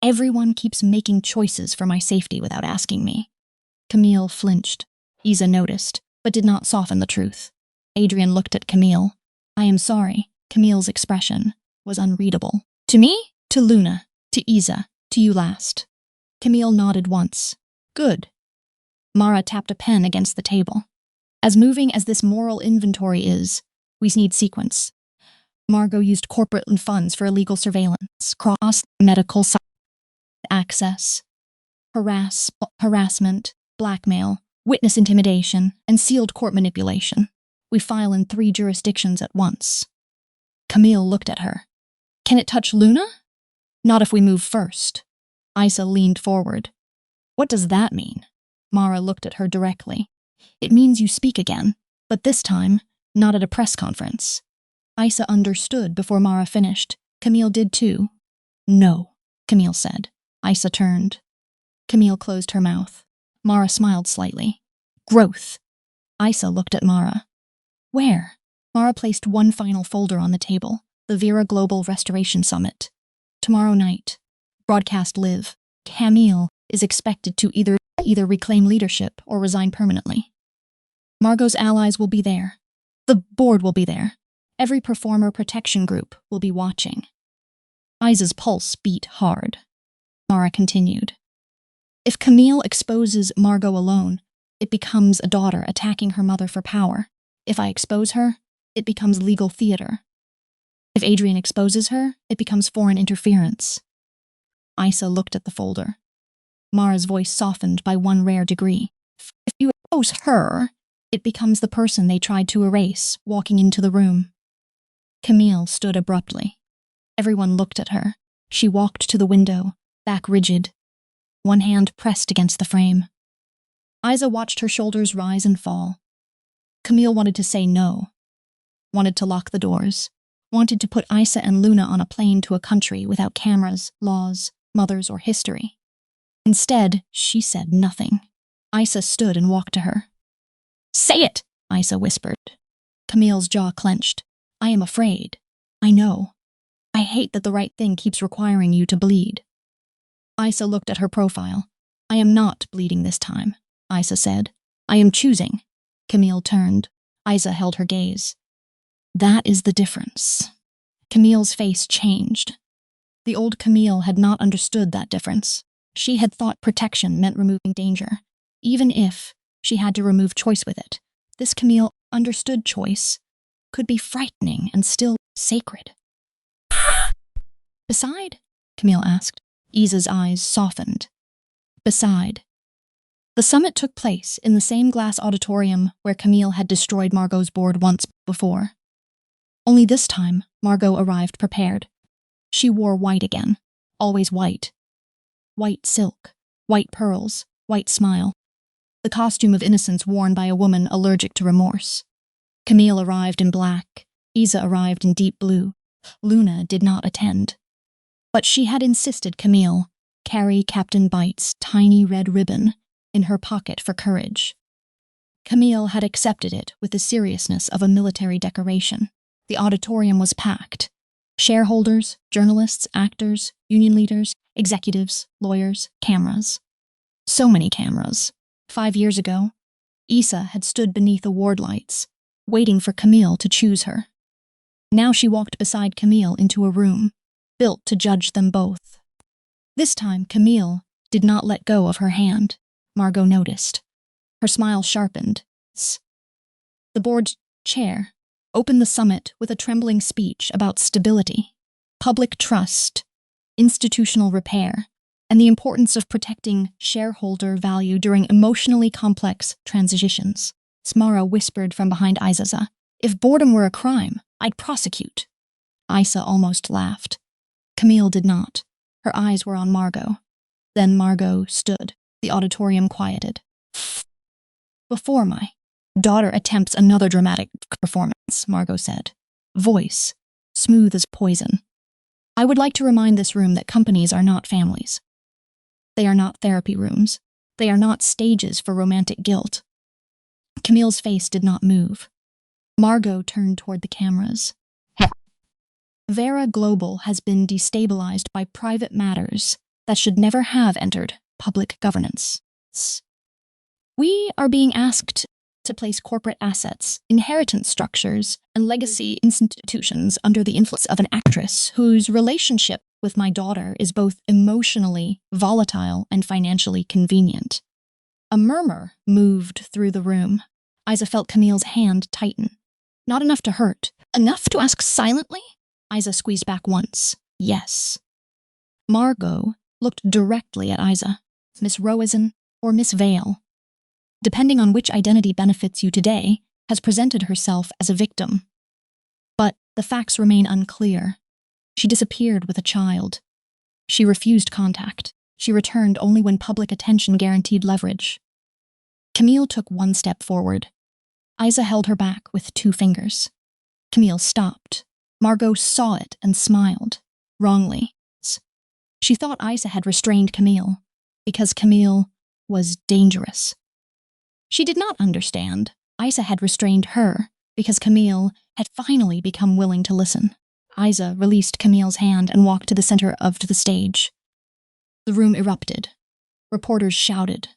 "Everyone keeps making choices for my safety without asking me." Camille flinched. Isa noticed, but did not soften the truth. Adrian looked at Camille. "I am sorry." Camille's expression was unreadable. "To me? To Luna? To Isa? To you last?" Camille nodded once. "Good." Mara tapped a pen against the table. "As moving as this moral inventory is, we need sequence." Margot used corporate funds for illegal surveillance, cross medical access, harassment, blackmail, witness intimidation, and sealed court manipulation. We file in 3 jurisdictions at once. Camille looked at her. Can it touch Luna? Not if we move first. Isa leaned forward. What does that mean? Mara looked at her directly. It means you speak again, but this time, not at a press conference. Isa understood before Mara finished. Camille did too. No, Camille said. Isa turned. Camille closed her mouth. Mara smiled slightly. Growth. Isa looked at Mara. Where? Mara placed one final folder on the table. The Vera Global Restoration Summit. Tomorrow night. Broadcast live. Camille is expected to either reclaim leadership or resign permanently. Margot's allies will be there. The board will be there. Every performer protection group will be watching. Isa's pulse beat hard. Mara continued. If Camille exposes Margot alone, it becomes a daughter attacking her mother for power. If I expose her, it becomes legal theater. If Adrian exposes her, it becomes foreign interference. Isa looked at the folder. Mara's voice softened by one rare degree. If you expose her, it becomes the person they tried to erase, walking into the room. Camille stood abruptly. Everyone looked at her. She walked to the window, back rigid, one hand pressed against the frame. Isa watched her shoulders rise and fall. Camille wanted to say no, wanted to lock the doors, wanted to put Isa and Luna on a plane to a country without cameras, laws, mothers, or history. Instead, she said nothing. Isa stood and walked to her. Say it, Isa whispered. Camille's jaw clenched. I am afraid. I know. I hate that the right thing keeps requiring you to bleed. Isa looked at her profile. I am not bleeding this time, Isa said. I am choosing. Camille turned. Isa held her gaze. That is the difference. Camille's face changed. The old Camille had not understood that difference. She had thought protection meant removing danger, even if she had to remove choice with it. This Camille understood choice could be frightening and still sacred. Beside? Camille asked. Isa's eyes softened. Beside. The summit took place in the same glass auditorium where Camille had destroyed Margot's board once before. Only this time, Margot arrived prepared. She wore white again, always white. White silk, white pearls, white smile. The costume of innocence worn by a woman allergic to remorse. Camille arrived in black. Isa arrived in deep blue. Luna did not attend. But she had insisted Camille carry Captain Bite's tiny red ribbon in her pocket for courage. Camille had accepted it with the seriousness of a military decoration. The auditorium was packed. Shareholders, journalists, actors, union leaders, executives, lawyers, cameras. So many cameras. 5 years ago, Isa had stood beneath award lights, waiting for Camille to choose her. Now she walked beside Camille into a room, built to judge them both. This time, Camille did not let go of her hand. Margot noticed. Her smile sharpened. The board chair opened the summit with a trembling speech about stability, public trust, institutional repair, and the importance of protecting shareholder value during emotionally complex transitions. Smara whispered from behind Isa, if boredom were a crime, I'd prosecute. Isa almost laughed. Camille did not. Her eyes were on Margot. Then Margot stood. The auditorium quieted. Before my daughter attempts another dramatic performance, Margot said. Voice, smooth as poison. I would like to remind this room that companies are not families. They are not therapy rooms. They are not stages for romantic guilt. Camille's face did not move. Margot turned toward the cameras. Vera Global has been destabilized by private matters that should never have entered public governance. We are being asked to place corporate assets, inheritance structures, and legacy institutions under the influence of an actress whose relationship with my daughter is both emotionally volatile and financially convenient. A murmur moved through the room. Isa felt Camille's hand tighten. Not enough to hurt. Enough to ask silently? Isa squeezed back once. Yes. Margot looked directly at Isa. Miss Rowan or Miss Vale? depending on which identity benefits you today, has presented herself as a victim. But the facts remain unclear. She disappeared with a child. She refused contact. She returned only when public attention guaranteed leverage. Camille took one step forward. Isa held her back with 2 fingers. Camille stopped. Margot saw it and smiled. Wrongly. She thought Isa had restrained Camille because Camille was dangerous. She did not understand. Isa had restrained her because Camille had finally become willing to listen. Isa released Camille's hand and walked to the center of the stage. The room erupted. Reporters shouted.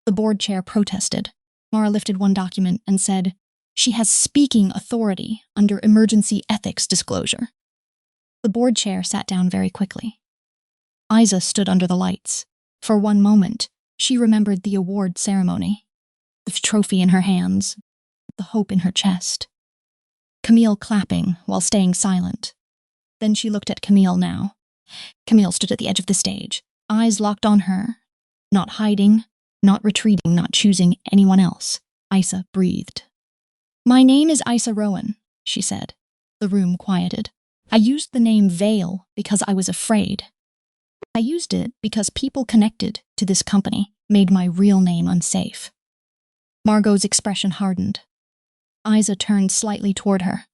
The board chair protested. Mara lifted one document and said, "She has speaking authority under emergency ethics disclosure." The board chair sat down very quickly. Isa stood under the lights. For one moment, she remembered the award ceremony, the trophy in her hands, the hope in her chest. Camille clapping while staying silent. Then she looked at Camille now. Camille stood at the edge of the stage, eyes locked on her, not hiding, not retreating, not choosing anyone else. Isa breathed. "My name is Isa Rowan," she said. The room quieted. "I used the name Veil because I was afraid. I used it because people connected to this company made my real name unsafe." Margot's expression hardened. Isa turned slightly toward her.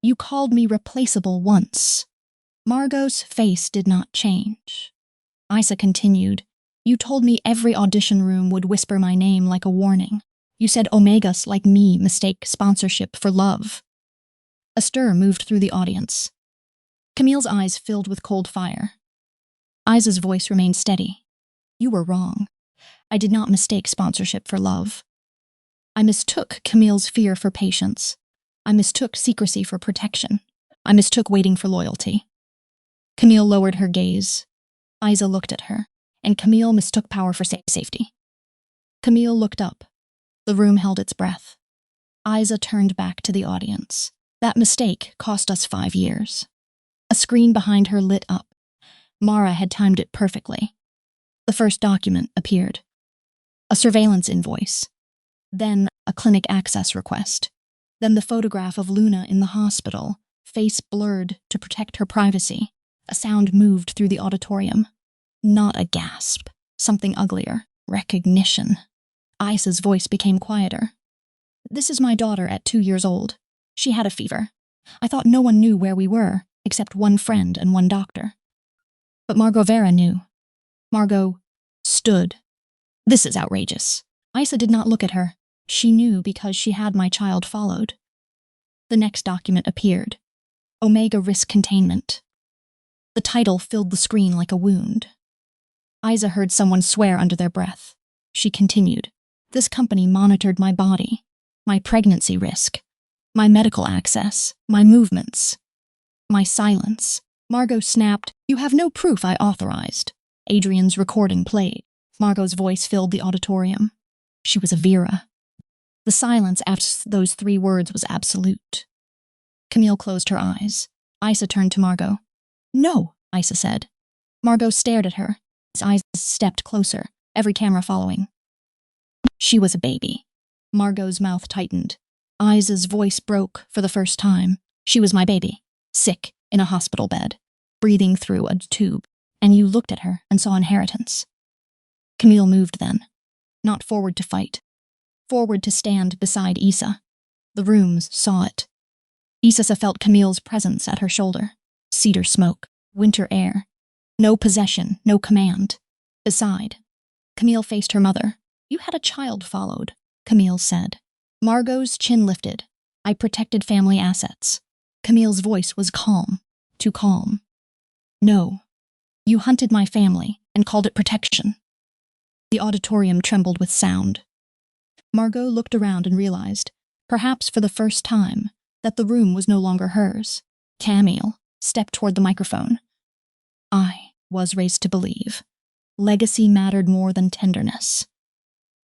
"You called me replaceable once." Margot's face did not change. Isa continued, "You told me every audition room would whisper my name like a warning. You said Omegas like me mistake sponsorship for love." A stir moved through the audience. Camille's eyes filled with cold fire. Isa's voice remained steady. "You were wrong. I did not mistake sponsorship for love. I mistook Camille's fear for patience. I mistook secrecy for protection. I mistook waiting for loyalty." Camille lowered her gaze. Isa looked at her, and Camille mistook power for safety. Camille looked up. The room held its breath. Isa turned back to the audience. "That mistake cost us 5 years." A screen behind her lit up. Mara had timed it perfectly. The first document appeared. A surveillance invoice. Then a clinic access request. Then the photograph of Luna in the hospital, face blurred to protect her privacy. A sound moved through the auditorium. Not a gasp. Something uglier. Recognition. Isa's voice became quieter. "This is my daughter at 2 years old. She had a fever. I thought no one knew where we were, except one friend and one doctor. But Margot Vera knew." Margot stood. "This is outrageous." Isa did not look at her. She knew because she had my child followed. The next document appeared. Omega Risk Containment. The title filled the screen like a wound. Isa heard someone swear under their breath. She continued. "This company monitored my body, my pregnancy risk, my medical access, my movements, my silence." Margot snapped, "You have no proof I authorized." Adrian's recording played. Margot's voice filled the auditorium. She was a Vera. The silence after those 3 words was absolute. Camille closed her eyes. Isa turned to Margot. "No," Isa said. Margot stared at her. His eyes stepped closer, every camera following. "She was a baby." Margot's mouth tightened. Isa's voice broke for the first time. "She was my baby, sick, in a hospital bed, breathing through a tube, and you looked at her and saw inheritance." Camille moved then, not forward to fight, forward to stand beside Isa. The rooms saw it. Isa felt Camille's presence at her shoulder. Cedar smoke, winter air. No possession, no command. Beside. Camille faced her mother. "You had a child followed," Camille said. Margot's chin lifted. "I protected family assets." Camille's voice was calm, too calm. "No. You hunted my family and called it protection." The auditorium trembled with sound. Margot looked around and realized, perhaps for the first time, that the room was no longer hers. Camille stepped toward the microphone. "I was raised to believe. Legacy mattered more than tenderness.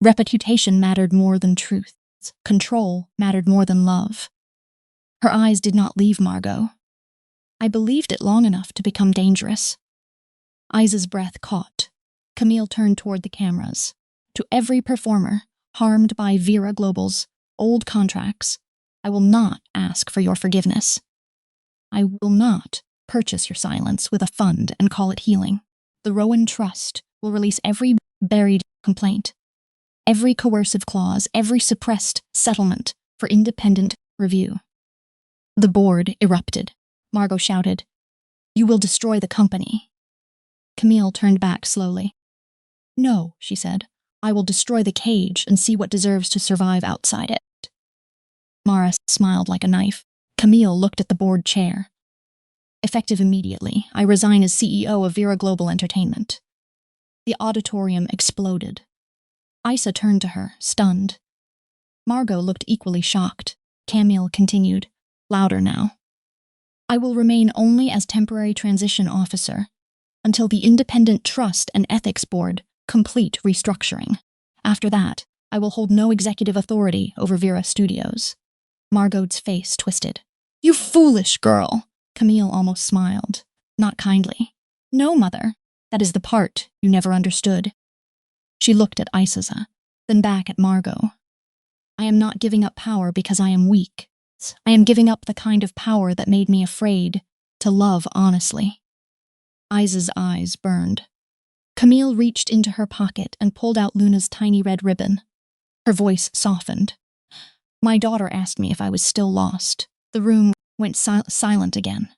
Reputation mattered more than truth. Control mattered more than love." Her eyes did not leave Margot. "I believed it long enough to become dangerous." Isa's breath caught. Camille turned toward the cameras. To every performer, harmed by Vera Global's old contracts. I will not ask for your forgiveness. I will not purchase your silence with a fund and call it healing. The Rowan Trust will release every buried complaint, every coercive clause, every suppressed settlement for independent review. The board erupted. Margot shouted, "You will destroy the company." Camille turned back slowly. "No," she said. "I will destroy the cage and see what deserves to survive outside it." Mara smiled like a knife. Camille looked at the board chair. "Effective immediately, I resign as CEO of Vera Global Entertainment." The auditorium exploded. Isa turned to her, stunned. Margot looked equally shocked. Camille continued, louder now. "I will remain only as temporary transition officer until the Independent Trust and Ethics Board complete restructuring. After that, I will hold no executive authority over Vera Studios." Margot's face twisted. "You foolish girl!" Camille almost smiled, not kindly. "No, mother. That is the part you never understood." She looked at Isa, then back at Margot. "I am not giving up power because I am weak. I am giving up the kind of power that made me afraid to love honestly." Isa's eyes burned. Camille reached into her pocket and pulled out Luna's tiny red ribbon. Her voice softened. "My daughter asked me if I was still lost." The room went silent again.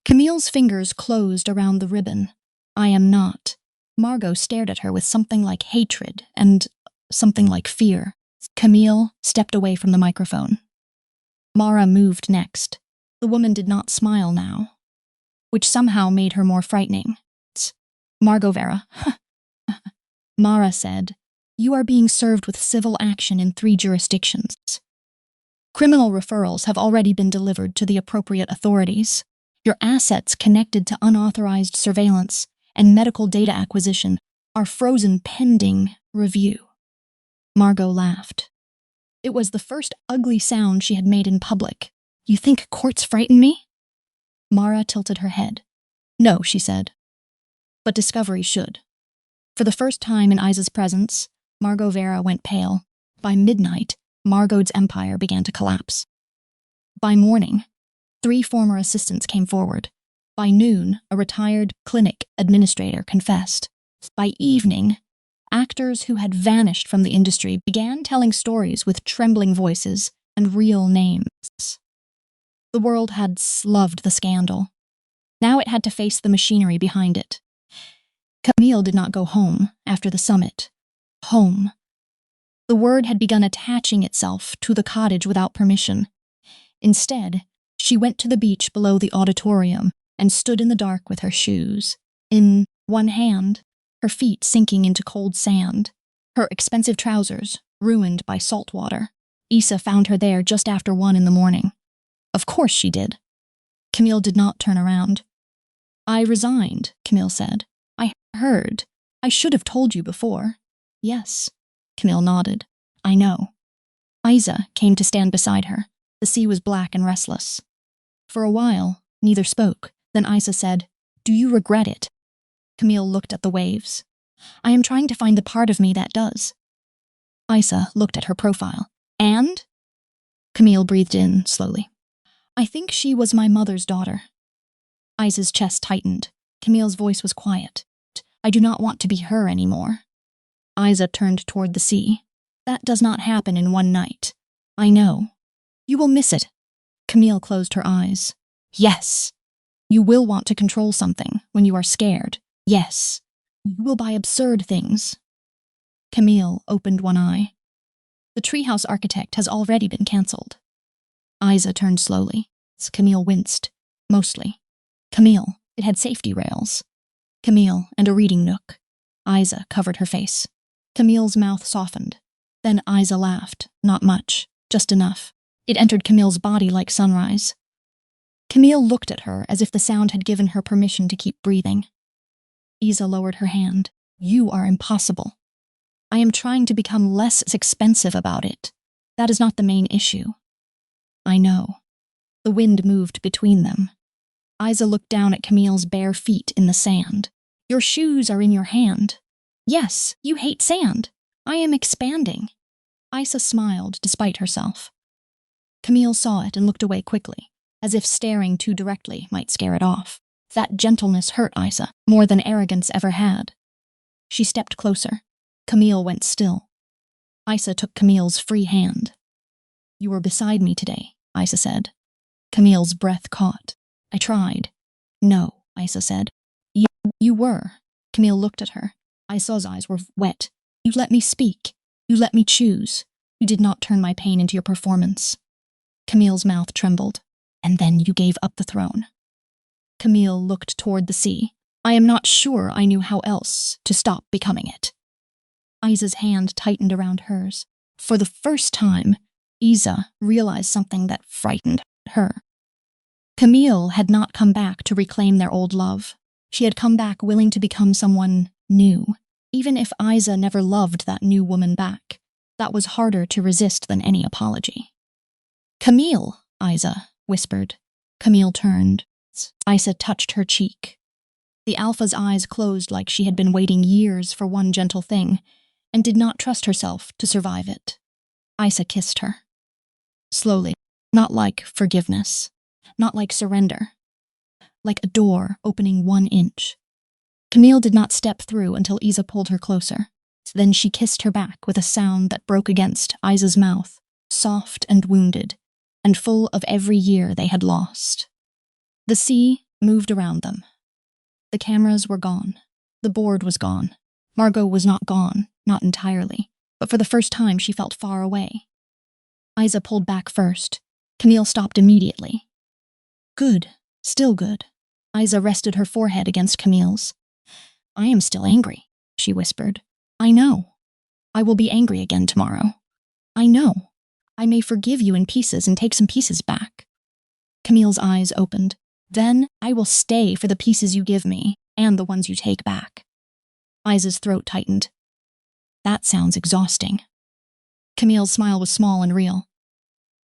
Camille's fingers closed around the ribbon. "I am not." Margot stared at her with something like hatred and something like fear. Camille stepped away from the microphone. Mara moved next. The woman did not smile now, which somehow made her more frightening. "Margot Vera," Mara said, "you are being served with civil action in 3 jurisdictions. Criminal referrals have already been delivered to the appropriate authorities. Your assets connected to unauthorized surveillance and medical data acquisition are frozen pending review." Margot laughed. It was the first ugly sound she had made in public. "You think courts frighten me?" Mara tilted her head. "No," she said. "But discovery should." For the first time in Isa's presence, Margot Vera went pale. By midnight, Margot's empire began to collapse. By morning, 3 former assistants came forward. By noon, a retired clinic administrator confessed. By evening, actors who had vanished from the industry began telling stories with trembling voices and real names. The world had loved the scandal. Now it had to face the machinery behind it. Camille did not go home after the summit. Home. The word had begun attaching itself to the cottage without permission. Instead, she went to the beach below the auditorium and stood in the dark with her shoes. In one hand, her feet sinking into cold sand, her expensive trousers ruined by salt water. Isa found her there just after 1 in the morning. Of course she did. Camille did not turn around. "I resigned," Camille said. "I heard. I should have told you before." "Yes," Camille nodded. "I know." Isa came to stand beside her. The sea was black and restless. For a while, neither spoke. Then Isa said, "Do you regret it?" Camille looked at the waves. "I am trying to find the part of me that does." Isa looked at her profile. "And?" Camille breathed in slowly. "I think she was my mother's daughter." Isa's chest tightened. Camille's voice was quiet. "I do not want to be her anymore." Isa turned toward the sea. "That does not happen in one night. I know. You will miss it." Camille closed her eyes. "Yes. You will want to control something when you are scared. Yes. You will buy absurd things." Camille opened one eye. "The treehouse architect has already been cancelled." Isa turned slowly. Camille winced. "Mostly." "Camille, it had safety rails." "Camille, and a reading nook." Isa covered her face. Camille's mouth softened. Then Isa laughed. Not much, just enough. It entered Camille's body like sunrise. Camille looked at her as if the sound had given her permission to keep breathing. Isa lowered her hand. "You are impossible. I am trying to become less expensive about it. That is not the main issue." "I know." The wind moved between them. Isa looked down at Camille's bare feet in the sand. "Your shoes are in your hand." "Yes, you hate sand. I am expanding." Isa smiled despite herself. Camille saw it and looked away quickly, as if staring too directly might scare it off. That gentleness hurt Isa more than arrogance ever had. She stepped closer. Camille went still. Isa took Camille's free hand. "You were beside me today," Isa said. Camille's breath caught. "I tried." "No," Isa said. You were." Camille looked at her. Isa's eyes were wet. "You let me speak. You let me choose. You did not turn my pain into your performance." Camille's mouth trembled. "And then you gave up the throne." Camille looked toward the sea. "I am not sure I knew how else to stop becoming it." Isa's hand tightened around hers. For the first time, Isa realized something that frightened her. Camille had not come back to reclaim their old love. She had come back willing to become someone new. Even if Isa never loved that new woman back, that was harder to resist than any apology. "Camille," Isa whispered. Camille turned. Isa touched her cheek. The alpha's eyes closed like she had been waiting years for one gentle thing, and did not trust herself to survive it. Isa kissed her. Slowly, not like forgiveness, not like surrender, like a door opening 1 inch. Camille did not step through until Isa pulled her closer. Then she kissed her back with a sound that broke against Isa's mouth, soft and wounded, and full of every year they had lost. The sea moved around them. The cameras were gone. The board was gone. Margot was not gone, not entirely, but for the first time she felt far away. Isa pulled back first. Camille stopped immediately. "Good, still good." Isa rested her forehead against Camille's. "I am still angry," she whispered. "I know. I will be angry again tomorrow. I know. I may forgive you in pieces and take some pieces back." Camille's eyes opened. "Then I will stay for the pieces you give me and the ones you take back." Isa's throat tightened. "That sounds exhausting." Camille's smile was small and real.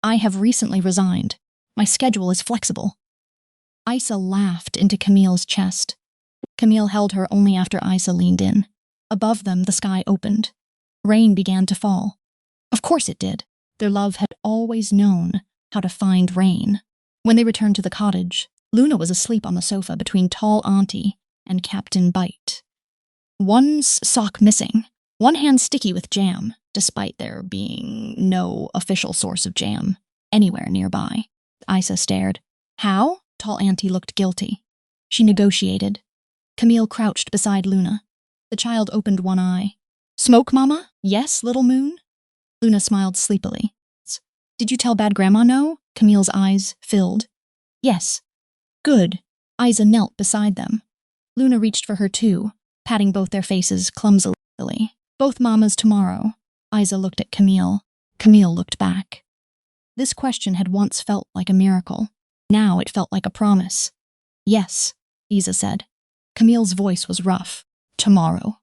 "I have recently resigned. My schedule is flexible." Isa laughed into Camille's chest. Camille held her only after Isa leaned in. Above them, the sky opened. Rain began to fall. Of course it did. Their love had always known how to find rain. When they returned to the cottage, Luna was asleep on the sofa between tall Auntie and Captain Bite. One sock missing, one hand sticky with jam, despite there being no official source of jam anywhere nearby. Isa stared. "How?" Tall Auntie looked guilty. She negotiated. Camille crouched beside Luna. The child opened one eye. "Smoke, Mama? Yes, little moon?" Luna smiled sleepily. "Did you tell Bad Grandma no?" Camille's eyes filled. "Yes." "Good." Isa knelt beside them. Luna reached for her too, patting both their faces clumsily. "Both mamas tomorrow." Isa looked at Camille. Camille looked back. This question had once felt like a miracle. Now it felt like a promise. "Yes," Isa said. Camille's voice was rough. "Tomorrow."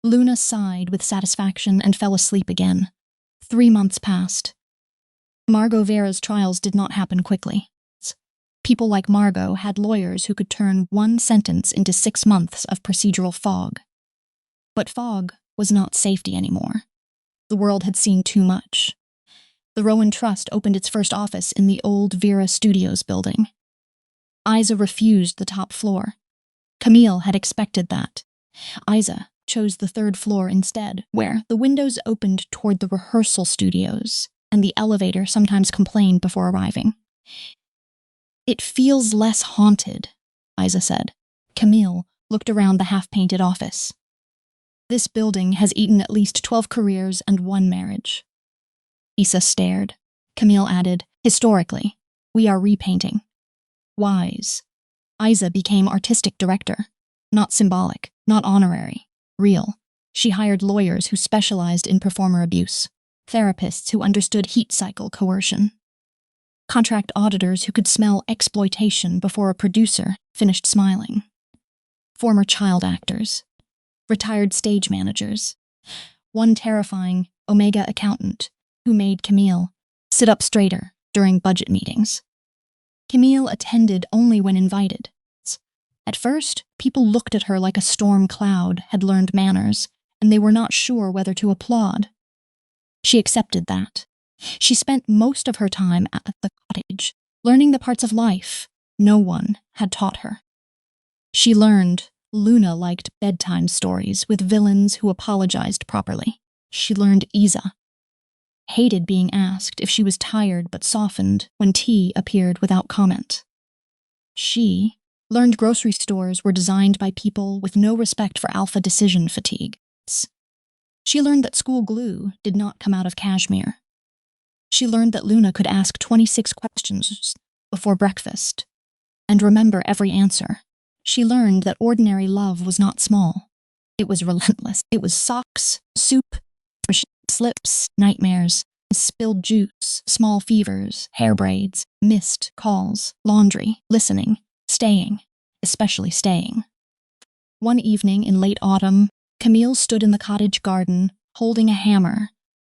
Luna sighed with satisfaction and fell asleep again. 3 months passed. Margot Vera's trials did not happen quickly. People like Margot had lawyers who could turn one sentence into 6 months of procedural fog. But fog was not safety anymore. The world had seen too much. The Rowan Trust opened its first office in the old Vera Studios building. Isa refused the top floor. Camille had expected that. Isa chose the 3rd floor instead, where the windows opened toward the rehearsal studios, and the elevator sometimes complained before arriving. "It feels less haunted," Isa said. Camille looked around the half-painted office. "This building has eaten at least 12 careers and 1 marriage." Isa stared. Camille added, "Historically, we are repainting." Wise. Isa became artistic director. Not symbolic, not honorary. Real. She hired lawyers who specialized in performer abuse, therapists who understood heat cycle coercion, contract auditors who could smell exploitation before a producer finished smiling, former child actors, retired stage managers, one terrifying Omega accountant who made Camille sit up straighter during budget meetings. Camille attended only when invited. At first, people looked at her like a storm cloud had learned manners, and they were not sure whether to applaud. She accepted that. She spent most of her time at the cottage, learning the parts of life no one had taught her. She learned Luna liked bedtime stories with villains who apologized properly. She learned Isa hated being asked if she was tired but softened when tea appeared without comment. She learned grocery stores were designed by people with no respect for alpha decision fatigue. She learned that school glue did not come out of cashmere. She learned that Luna could ask 26 questions before breakfast and remember every answer. She learned that ordinary love was not small. It was relentless. It was socks, soup, slips, nightmares, spilled juice, small fevers, hair braids, missed calls, laundry, listening, staying, especially staying. One evening in late autumn, Camille stood in the cottage garden, holding a hammer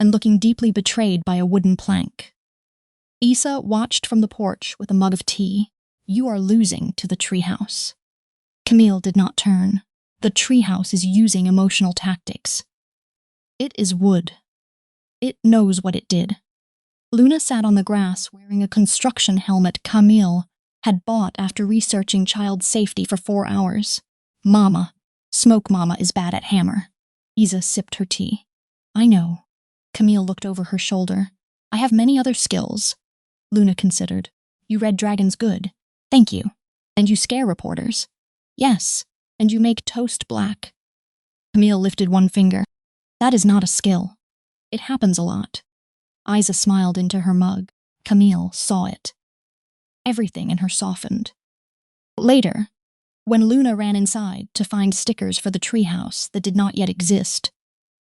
and looking deeply betrayed by a wooden plank. Isa watched from the porch with a mug of tea. You are losing to the treehouse. Camille did not turn. The treehouse is using emotional tactics. It is wood. It knows what it did. Luna sat on the grass wearing a construction helmet Camille had bought after researching child safety for 4 hours. Mama, Smoke Mama is bad at hammer. Isa sipped her tea. I know. Camille looked over her shoulder. I have many other skills. Luna considered. You read Dragons good. Thank you. And you scare reporters. Yes. And you make toast black. Camille lifted one finger. That is not a skill. It happens a lot. Isa smiled into her mug. Camille saw it. Everything in her softened. Later, when Luna ran inside to find stickers for the treehouse that did not yet exist,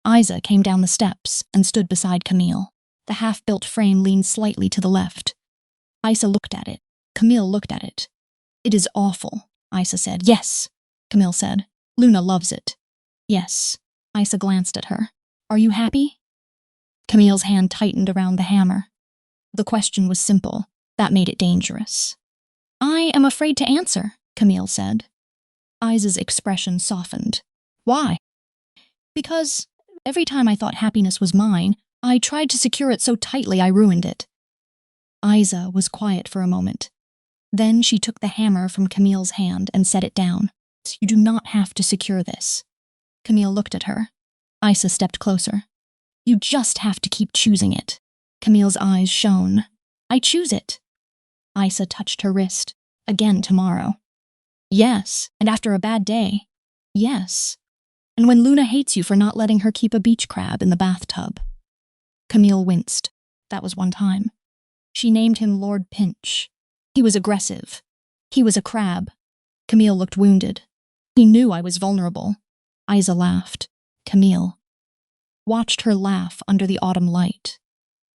Isa came down the steps and stood beside Camille. The half-built frame leaned slightly to the left. Isa looked at it. Camille looked at it. It is awful, Isa said. Yes, Camille said. Luna loves it. Yes. Isa glanced at her. Are you happy? Camille's hand tightened around the hammer. The question was simple. That made it dangerous. I am afraid to answer, Camille said. Isa's expression softened. Why? Because every time I thought happiness was mine, I tried to secure it so tightly I ruined it. Isa was quiet for a moment. Then she took the hammer from Camille's hand and set it down. You do not have to secure this. Camille looked at her. Isa stepped closer. You just have to keep choosing it. Camille's eyes shone. I choose it. Isa touched her wrist. Again tomorrow. Yes, and after a bad day. Yes. And when Luna hates you for not letting her keep a beach crab in the bathtub. Camille winced. That was one time. She named him Lord Pinch. He was aggressive. He was a crab. Camille looked wounded. He knew I was vulnerable. Isa laughed. Camille watched her laugh under the autumn light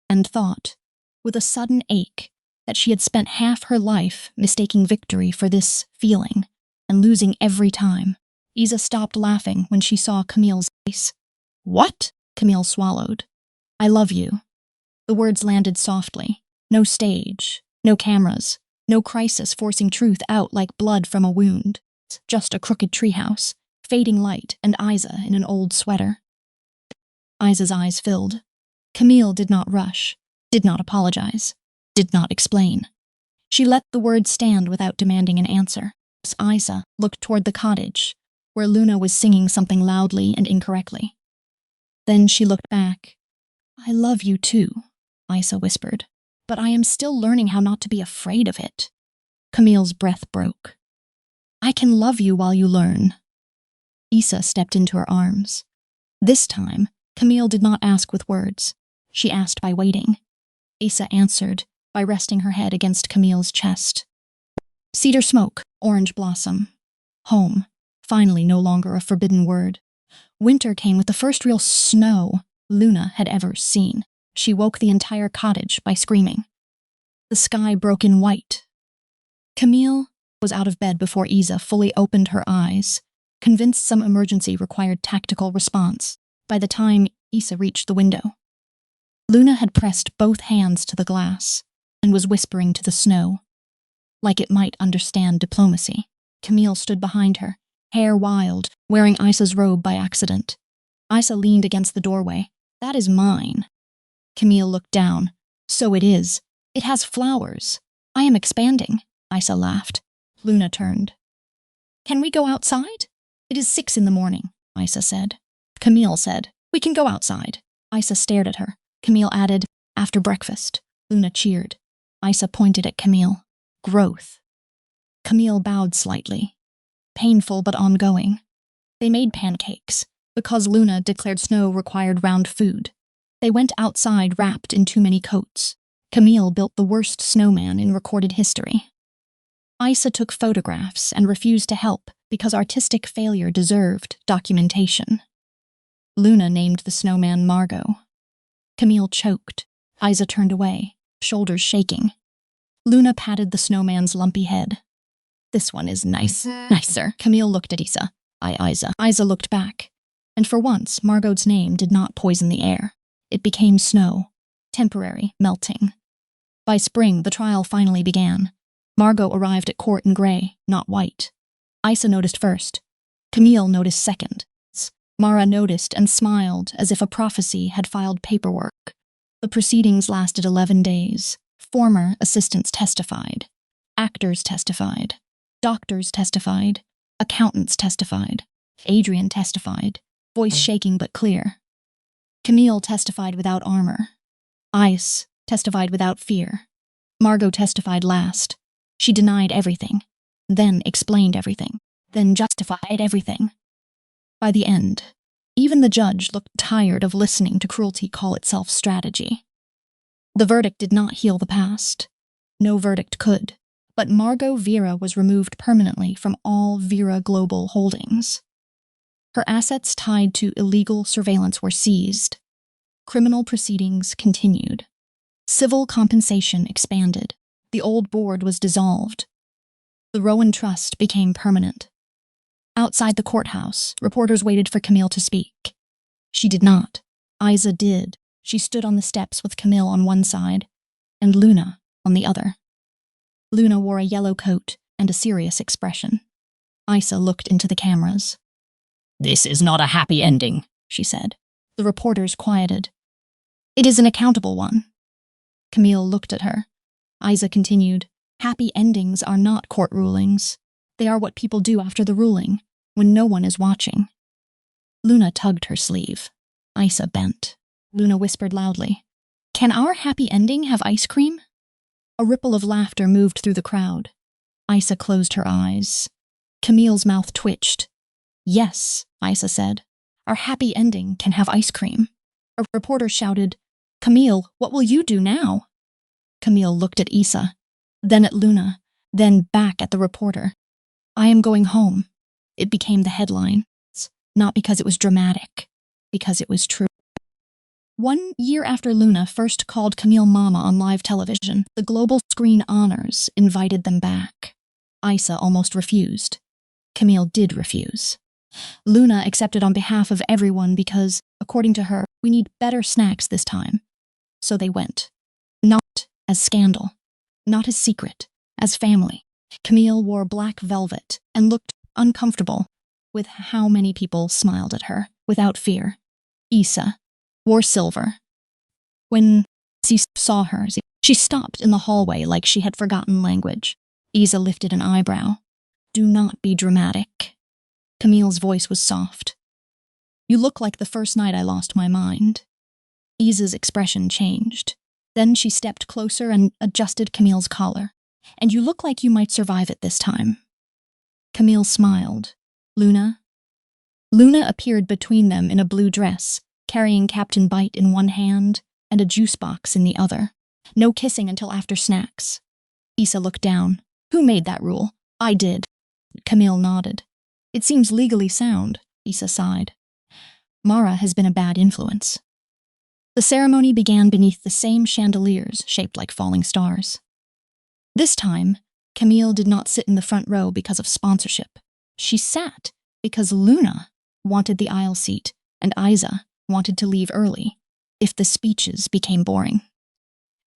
and thought, with a sudden ache, that she had spent half her life mistaking victory for this feeling and losing every time. Isa stopped laughing when she saw Camille's face. What? Camille swallowed. I love you. The words landed softly. No stage, no cameras, no crisis forcing truth out like blood from a wound. Just a crooked treehouse, fading light, and Isa in an old sweater. Isa's eyes filled. Camille did not rush, did not apologize, did not explain. She let the words stand without demanding an answer. Isa looked toward the cottage, where Luna was singing something loudly and incorrectly. Then she looked back. I love you too, Isa whispered, but I am still learning how not to be afraid of it. Camille's breath broke. I can love you while you learn. Isa stepped into her arms. This time, Camille did not ask with words. She asked by waiting. Isa answered by resting her head against Camille's chest. Cedar smoke, orange blossom. Home, finally no longer a forbidden word. Winter came with the first real snow Luna had ever seen. She woke the entire cottage by screaming. The sky broke in white. Camille was out of bed before Isa fully opened her eyes, convinced some emergency required tactical response. By the time Isa reached the window, Luna had pressed both hands to the glass and was whispering to the snow, like it might understand diplomacy. Camille stood behind her, hair wild, wearing Isa's robe by accident. Isa leaned against the doorway. That is mine. Camille looked down. So it is. It has flowers. I am expanding. Isa laughed. Luna turned. Can we go outside? It is 6 in the morning, Isa said. Camille said, we can go outside. Isa stared at her. Camille added, after breakfast. Luna cheered. Isa pointed at Camille. Growth. Camille bowed slightly. Painful but ongoing. They made pancakes, because Luna declared snow required round food. They went outside wrapped in too many coats. Camille built the worst snowman in recorded history. Isa took photographs and refused to help because artistic failure deserved documentation. Luna named the snowman Margot. Camille choked. Isa turned away, shoulders shaking. Luna patted the snowman's lumpy head. This one is nicer. Camille looked at Isa. Isa. Isa looked back. And for once, Margot's name did not poison the air. It became snow. Temporary, melting. By spring, the trial finally began. Margot arrived at court in gray, not white. Isa noticed first. Camille noticed second. Mara noticed and smiled as if a prophecy had filed paperwork. The proceedings lasted 11 days. Former assistants testified. Actors testified. Doctors testified. Accountants testified. Adrian testified, voice shaking but clear. Camille testified without armor. Ice testified without fear. Margot testified last. She denied everything, then explained everything, then justified everything. By the end, even the judge looked tired of listening to cruelty call itself strategy. The verdict did not heal the past. No verdict could. But Margot Vera was removed permanently from all Vera Global holdings. Her assets tied to illegal surveillance were seized. Criminal proceedings continued. Civil compensation expanded. The old board was dissolved. The Rowan Trust became permanent. Outside the courthouse, reporters waited for Camille to speak. She did not. Isa did. She stood on the steps with Camille on one side and Luna on the other. Luna wore a yellow coat and a serious expression. Isa looked into the cameras. This is not a happy ending, she said. The reporters quieted. It is an accountable one. Camille looked at her. Isa continued, happy endings are not court rulings. They are what people do after the ruling, when no one is watching. Luna tugged her sleeve. Isa bent. Luna whispered loudly, can our happy ending have ice cream? A ripple of laughter moved through the crowd. Isa closed her eyes. Camille's mouth twitched. Yes, Isa said. Our happy ending can have ice cream. A reporter shouted, Camille, what will you do now? Camille looked at Isa, then at Luna, then back at the reporter. I am going home. It became the headline. Not because it was dramatic, because it was true. 1 year after Luna first called Camille Mama on live television, the global screen honors invited them back. Isa almost refused. Camille did refuse. Luna accepted on behalf of everyone because, according to her, we need better snacks this time. So they went. Not as scandal, not as secret, as family. Camille wore black velvet and looked uncomfortable with how many people smiled at her without fear. Isa wore silver. When she saw her, she stopped in the hallway like she had forgotten language. Isa lifted an eyebrow. Do not be dramatic. Camille's voice was soft. You look like the first night I lost my mind. Isa's expression changed. Then she stepped closer and adjusted Camille's collar. And you look like you might survive it this time. Camille smiled. Luna? Luna appeared between them in a blue dress, carrying Captain Bite in one hand and a juice box in the other. No kissing until after snacks. Isa looked down. Who made that rule? I did. Camille nodded. It seems legally sound, Isa sighed. Mara has been a bad influence. The ceremony began beneath the same chandeliers shaped like falling stars. This time, Camille did not sit in the front row because of sponsorship. She sat because Luna wanted the aisle seat and Isa wanted to leave early if the speeches became boring.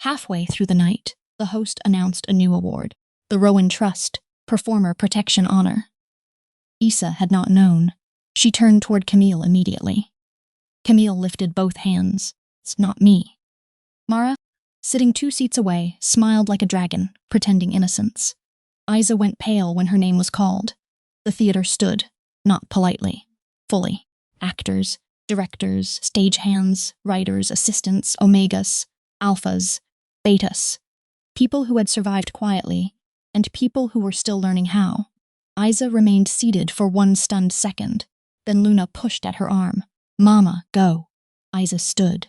Halfway through the night, the host announced a new award, the Rowan Trust Performer Protection Honor. Isa had not known. She turned toward Camille immediately. Camille lifted both hands. It's not me. Mara, sitting 2 seats away, smiled like a dragon, pretending innocence. Isa went pale when her name was called. The theater stood, not politely, fully. Actors, directors, stagehands, writers, assistants, omegas, alphas, betas. People who had survived quietly, and people who were still learning how. Isa remained seated for 1 stunned second. Then Luna pushed at her arm. "Mama, go." Isa stood.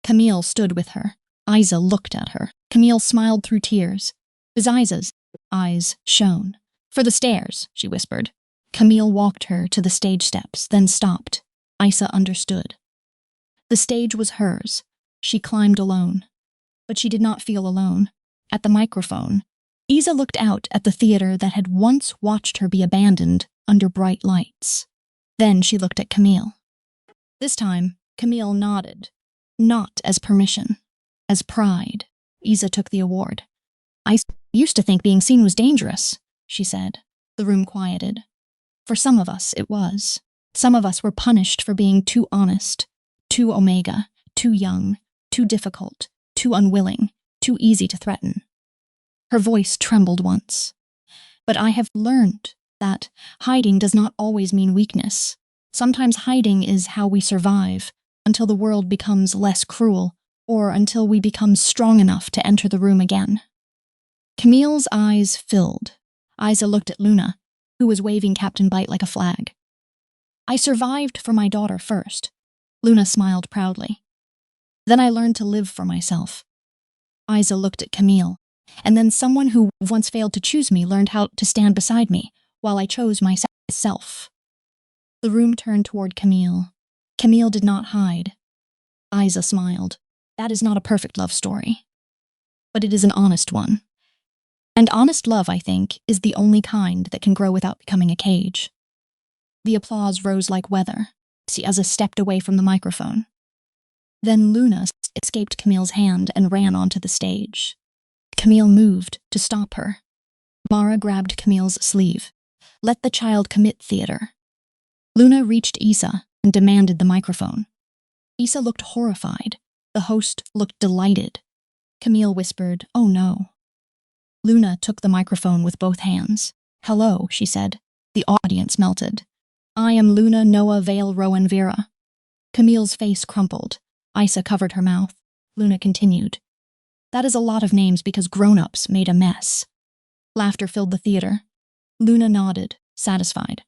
Camille stood with her. Isa looked at her. Camille smiled through tears. Isa's eyes shone. "For the stairs," she whispered. Camille walked her to the stage steps, then stopped. Isa understood. The stage was hers. She climbed alone. But she did not feel alone. At the microphone, Isa looked out at the theater that had once watched her be abandoned under bright lights. Then she looked at Camille. This time, Camille nodded, not as permission, as pride. Isa took the award. "I used to think being seen was dangerous," she said. The room quieted. For some of us, it was. Some of us were punished for being too honest, too omega, too young, too difficult, too unwilling, too easy to threaten. Her voice trembled once. "But I have learned that hiding does not always mean weakness. Sometimes hiding is how we survive, until the world becomes less cruel, or until we become strong enough to enter the room again." Camille's eyes filled. Isa looked at Luna, who was waving Captain Bite like a flag. "I survived for my daughter first." Luna smiled proudly. "Then I learned to live for myself." Isa looked at Camille, and then someone who once failed to choose me learned how to stand beside me while I chose myself. The room turned toward Camille. Camille did not hide. Isa smiled. "That is not a perfect love story, but it is an honest one. And honest love, I think, is the only kind that can grow without becoming a cage." The applause rose like weather. Isa stepped away from the microphone. Then Luna escaped Camille's hand and ran onto the stage. Camille moved to stop her. Mara grabbed Camille's sleeve. "Let the child commit theater." Luna reached Isa and demanded the microphone. Isa looked horrified. The host looked delighted. Camille whispered, "Oh no." Luna took the microphone with both hands. "Hello," she said. The audience melted. "I am Luna Noah Vale Rowan Vera." Camille's face crumpled. Isa covered her mouth. Luna continued. "That is a lot of names because grown-ups made a mess." Laughter filled the theater. Luna nodded, satisfied.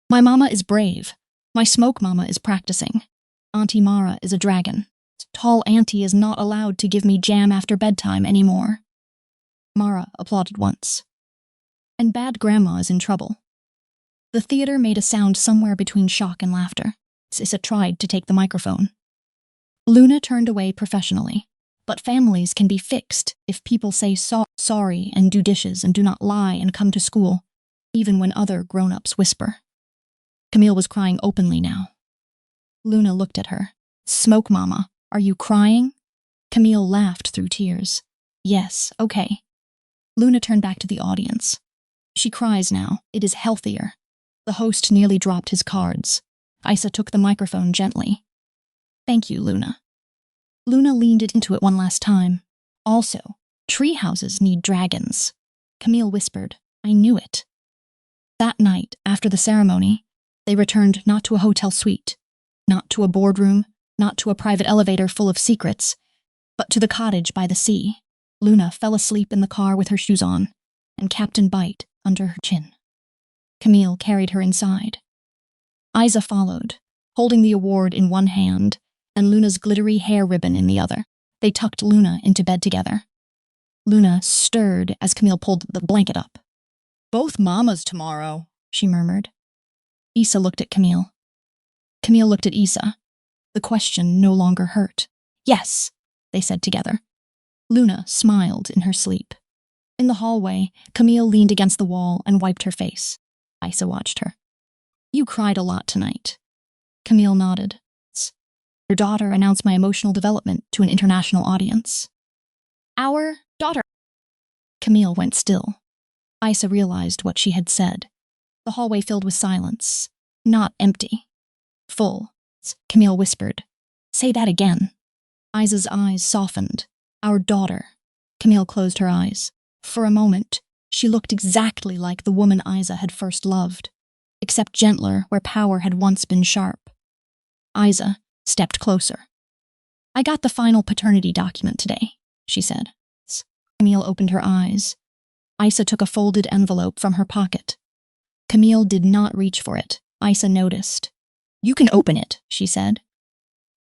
"My mama is brave. My smoke mama is practicing. Auntie Mara is a dragon. Tall auntie is not allowed to give me jam after bedtime anymore." Mara applauded once. "And bad grandma is in trouble." The theater made a sound somewhere between shock and laughter. Isa tried to take the microphone. Luna turned away professionally. "But families can be fixed if people say sorry and do dishes and do not lie and come to school, even when other grown-ups whisper." Camille was crying openly now. Luna looked at her. "Smoke mama, are you crying?" Camille laughed through tears. "Yes, okay." Luna turned back to the audience. "She cries now. It is healthier." The host nearly dropped his cards. Isa took the microphone gently. "Thank you, Luna." Luna leaned into it one last time. "Also, tree houses need dragons." Camille whispered, "I knew it." That night, after the ceremony, they returned not to a hotel suite, not to a boardroom, not to a private elevator full of secrets, but to the cottage by the sea. Luna fell asleep in the car with her shoes on, and Captain Bite under her chin. Camille carried her inside. Isa followed, holding the award in one hand and Luna's glittery hair ribbon in the other. They tucked Luna into bed together. Luna stirred as Camille pulled the blanket up. "Both mamas tomorrow," she murmured. Isa looked at Camille. Camille looked at Isa. The question no longer hurt. "Yes," they said together. Luna smiled in her sleep. In the hallway, Camille leaned against the wall and wiped her face. Isa watched her. "You cried a lot tonight." Camille nodded. "Your daughter announced my emotional development to an international audience." "Our daughter?" Camille went still. Isa realized what she had said. The hallway filled with silence. Not empty. Full. Camille whispered, "Say that again." Isa's eyes softened. Our daughter. Camille closed her eyes. For a moment, she looked exactly like the woman Isa had first loved, except gentler where power had once been sharp. Isa stepped closer. I got the final paternity document today, she said. Camille opened her eyes. Isa took a folded envelope from her pocket. Camille did not reach for it. Isa noticed. You can open it, she said.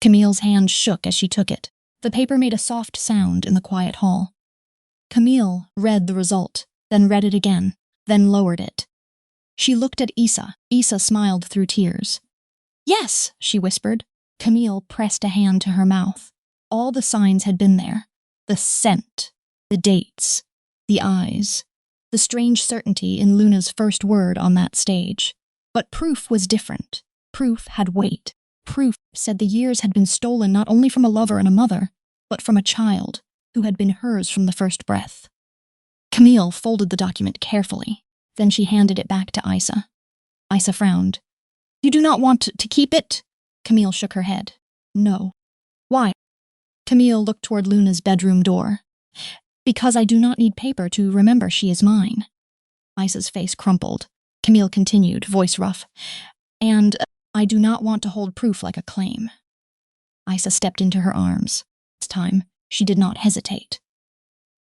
Camille's hand shook as she took it. The paper made a soft sound in the quiet hall. Camille read the result, then read it again, then lowered it. She looked at Isa. Isa smiled through tears. Yes, she whispered. Camille pressed a hand to her mouth. All the signs had been there. The scent, the dates, the eyes, the strange certainty in Luna's first word on that stage. But proof was different. Proof had weight. Proof said the years had been stolen not only from a lover and a mother, but from a child who had been hers from the first breath. Camille folded the document carefully. Then she handed it back to Isa. Isa frowned. You do not want to keep it? Camille shook her head. No. Why? Camille looked toward Luna's bedroom door. Because I do not need paper to remember she is mine. Isa's face crumpled. Camille continued, voice rough. And I do not want to hold proof like a claim. Isa stepped into her arms. This time, she did not hesitate.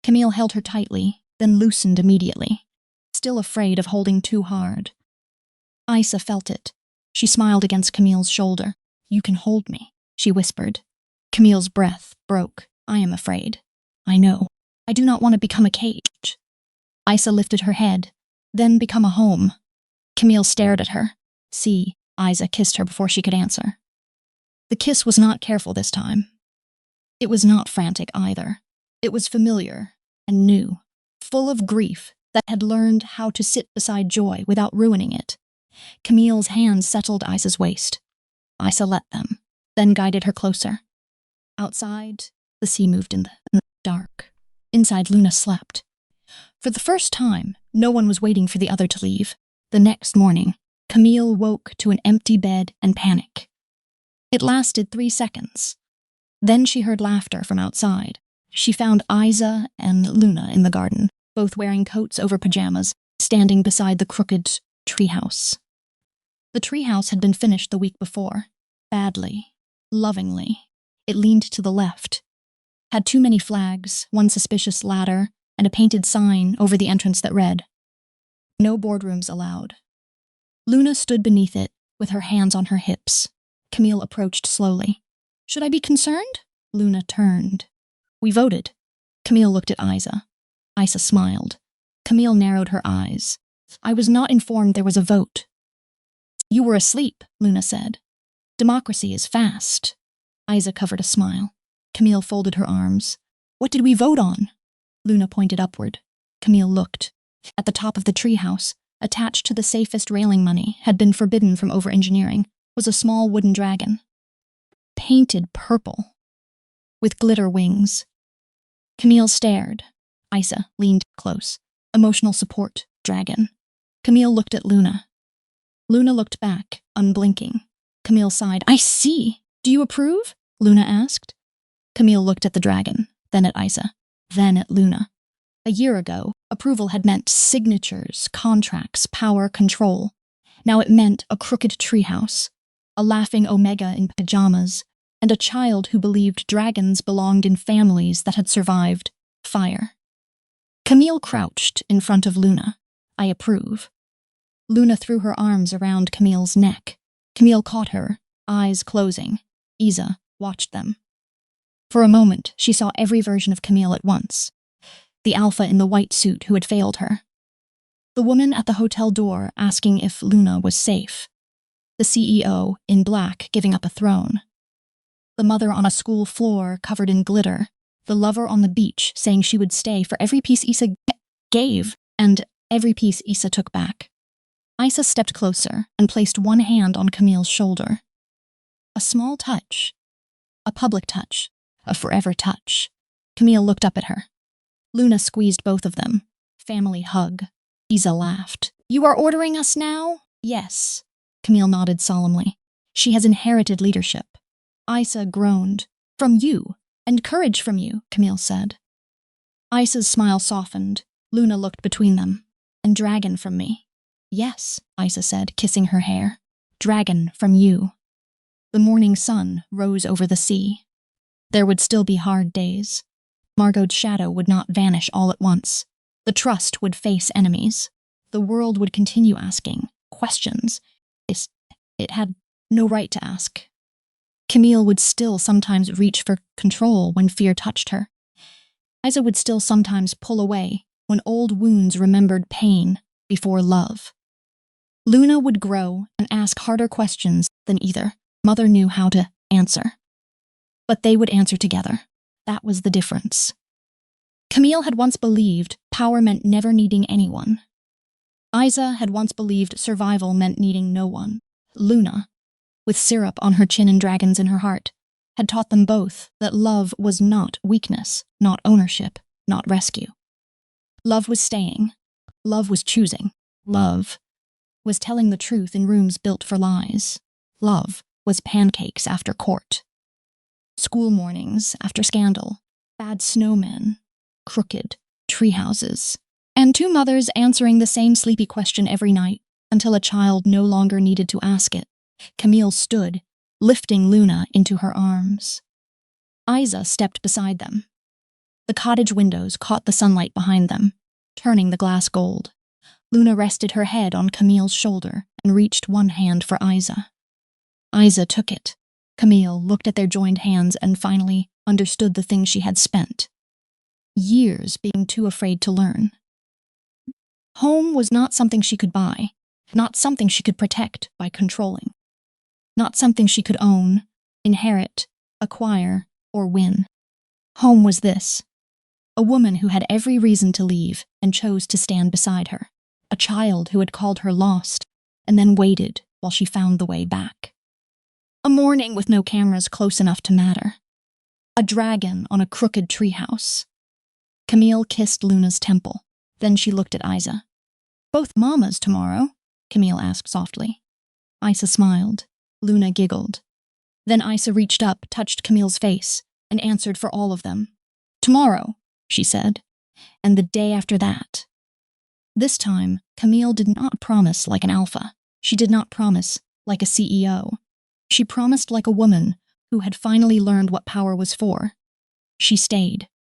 Camille held her tightly, then loosened immediately, still afraid of holding too hard. Isa felt it. She smiled against Camille's shoulder. You can hold me, she whispered. Camille's breath broke. I am afraid. I know. I do not want to become a cage. Isa lifted her head, then become a home. Camille stared at her. See, Isa kissed her before she could answer. The kiss was not careful this time. It was not frantic either. It was familiar and new, full of grief that had learned how to sit beside joy without ruining it. Camille's hands settled Isa's waist. Isa let them, then guided her closer. Outside, the sea moved in the dark. Inside, Luna slept. For the first time, no one was waiting for the other to leave. The next morning, Camille woke to an empty bed and panic. It lasted 3 seconds. Then she heard laughter from outside. She found Isa and Luna in the garden, both wearing coats over pajamas, standing beside the crooked treehouse. The treehouse had been finished the week before. Badly. Lovingly. It leaned to the left. Had too many flags, one suspicious ladder, and a painted sign over the entrance that read, "No boardrooms allowed." Luna stood beneath it, with her hands on her hips. Camille approached slowly. "Should I be concerned?" Luna turned. "We voted." Camille looked at Isa. Isa smiled. Camille narrowed her eyes. "I was not informed there was a vote." "You were asleep," Luna said. "Democracy is fast." Isa covered a smile. Camille folded her arms. "What did we vote on?" Luna pointed upward. Camille looked. At the top of the treehouse, attached to the safest railing money, had been forbidden from over-engineering, was a small wooden dragon. Painted purple, with glitter wings. Camille stared. Isa leaned close. Emotional support, dragon. Camille looked at Luna. Luna looked back, unblinking. Camille sighed. "I see. Do you approve?" Luna asked. Camille looked at the dragon, then at Isa, then at Luna. A year ago, approval had meant signatures, contracts, power, control. Now it meant a crooked treehouse, a laughing Omega in pajamas, and a child who believed dragons belonged in families that had survived fire. Camille crouched in front of Luna. "I approve." Luna threw her arms around Camille's neck. Camille caught her, eyes closing. Isa watched them. For a moment, she saw every version of Camille at once. The alpha in the white suit who had failed her. The woman at the hotel door asking if Luna was safe. The CEO in black giving up a throne. The mother on a school floor covered in glitter. The lover on the beach saying she would stay for every piece Isa gave, and every piece Isa took back. Isa stepped closer and placed one hand on Camille's shoulder. A small touch. A public touch. A forever touch. Camille looked up at her. Luna squeezed both of them. Family hug. Isa laughed. "You are ordering us now?" "Yes." Camille nodded solemnly. "She has inherited leadership." Isa groaned. "From you, And courage from you, Camille said. Isa's smile softened. Luna looked between them. And dragon from me. Yes, Isa said, kissing her hair. Dragon from you. The morning sun rose over the sea. There would still be hard days. Margot's shadow would not vanish all at once. The trust would face enemies. The world would continue asking questions it had no right to ask. Camille would still sometimes reach for control when fear touched her. Isa would still sometimes pull away when old wounds remembered pain before love. Luna would grow and ask harder questions than either mother knew how to answer. But they would answer together. That was the difference. Camille had once believed power meant never needing anyone. Isa had once believed survival meant needing no one. Luna, with syrup on her chin and dragons in her heart, had taught them both that love was not weakness, not ownership, not rescue. Love was staying. Love was choosing. Love was telling the truth in rooms built for lies. Love was pancakes after court. School mornings after scandal. Bad snowmen. Crooked treehouses. And two mothers answering the same sleepy question every night until a child no longer needed to ask it. Camille stood, lifting Luna into her arms. Isa stepped beside them. The cottage windows caught the sunlight behind them, turning the glass gold. Luna rested her head on Camille's shoulder and reached one hand for Isa. Isa took it. Camille looked at their joined hands and finally understood the thing she had spent years being too afraid to learn. Home was not something she could buy, not something she could protect by controlling, not something she could own, inherit, acquire, or win. Home was this: a woman who had every reason to leave and chose to stand beside her, a child who had called her lost and then waited while she found the way back. A morning with no cameras close enough to matter. A dragon on a crooked treehouse. Camille kissed Luna's temple. Then she looked at Isa. Both mamas tomorrow? Camille asked softly. Isa smiled. Luna giggled. Then Isa reached up, touched Camille's face, and answered for all of them. Tomorrow, she said. And the day after that. This time, Camille did not promise like an alpha. She did not promise like a CEO. She promised like a woman who had finally learned what power was for. She stayed.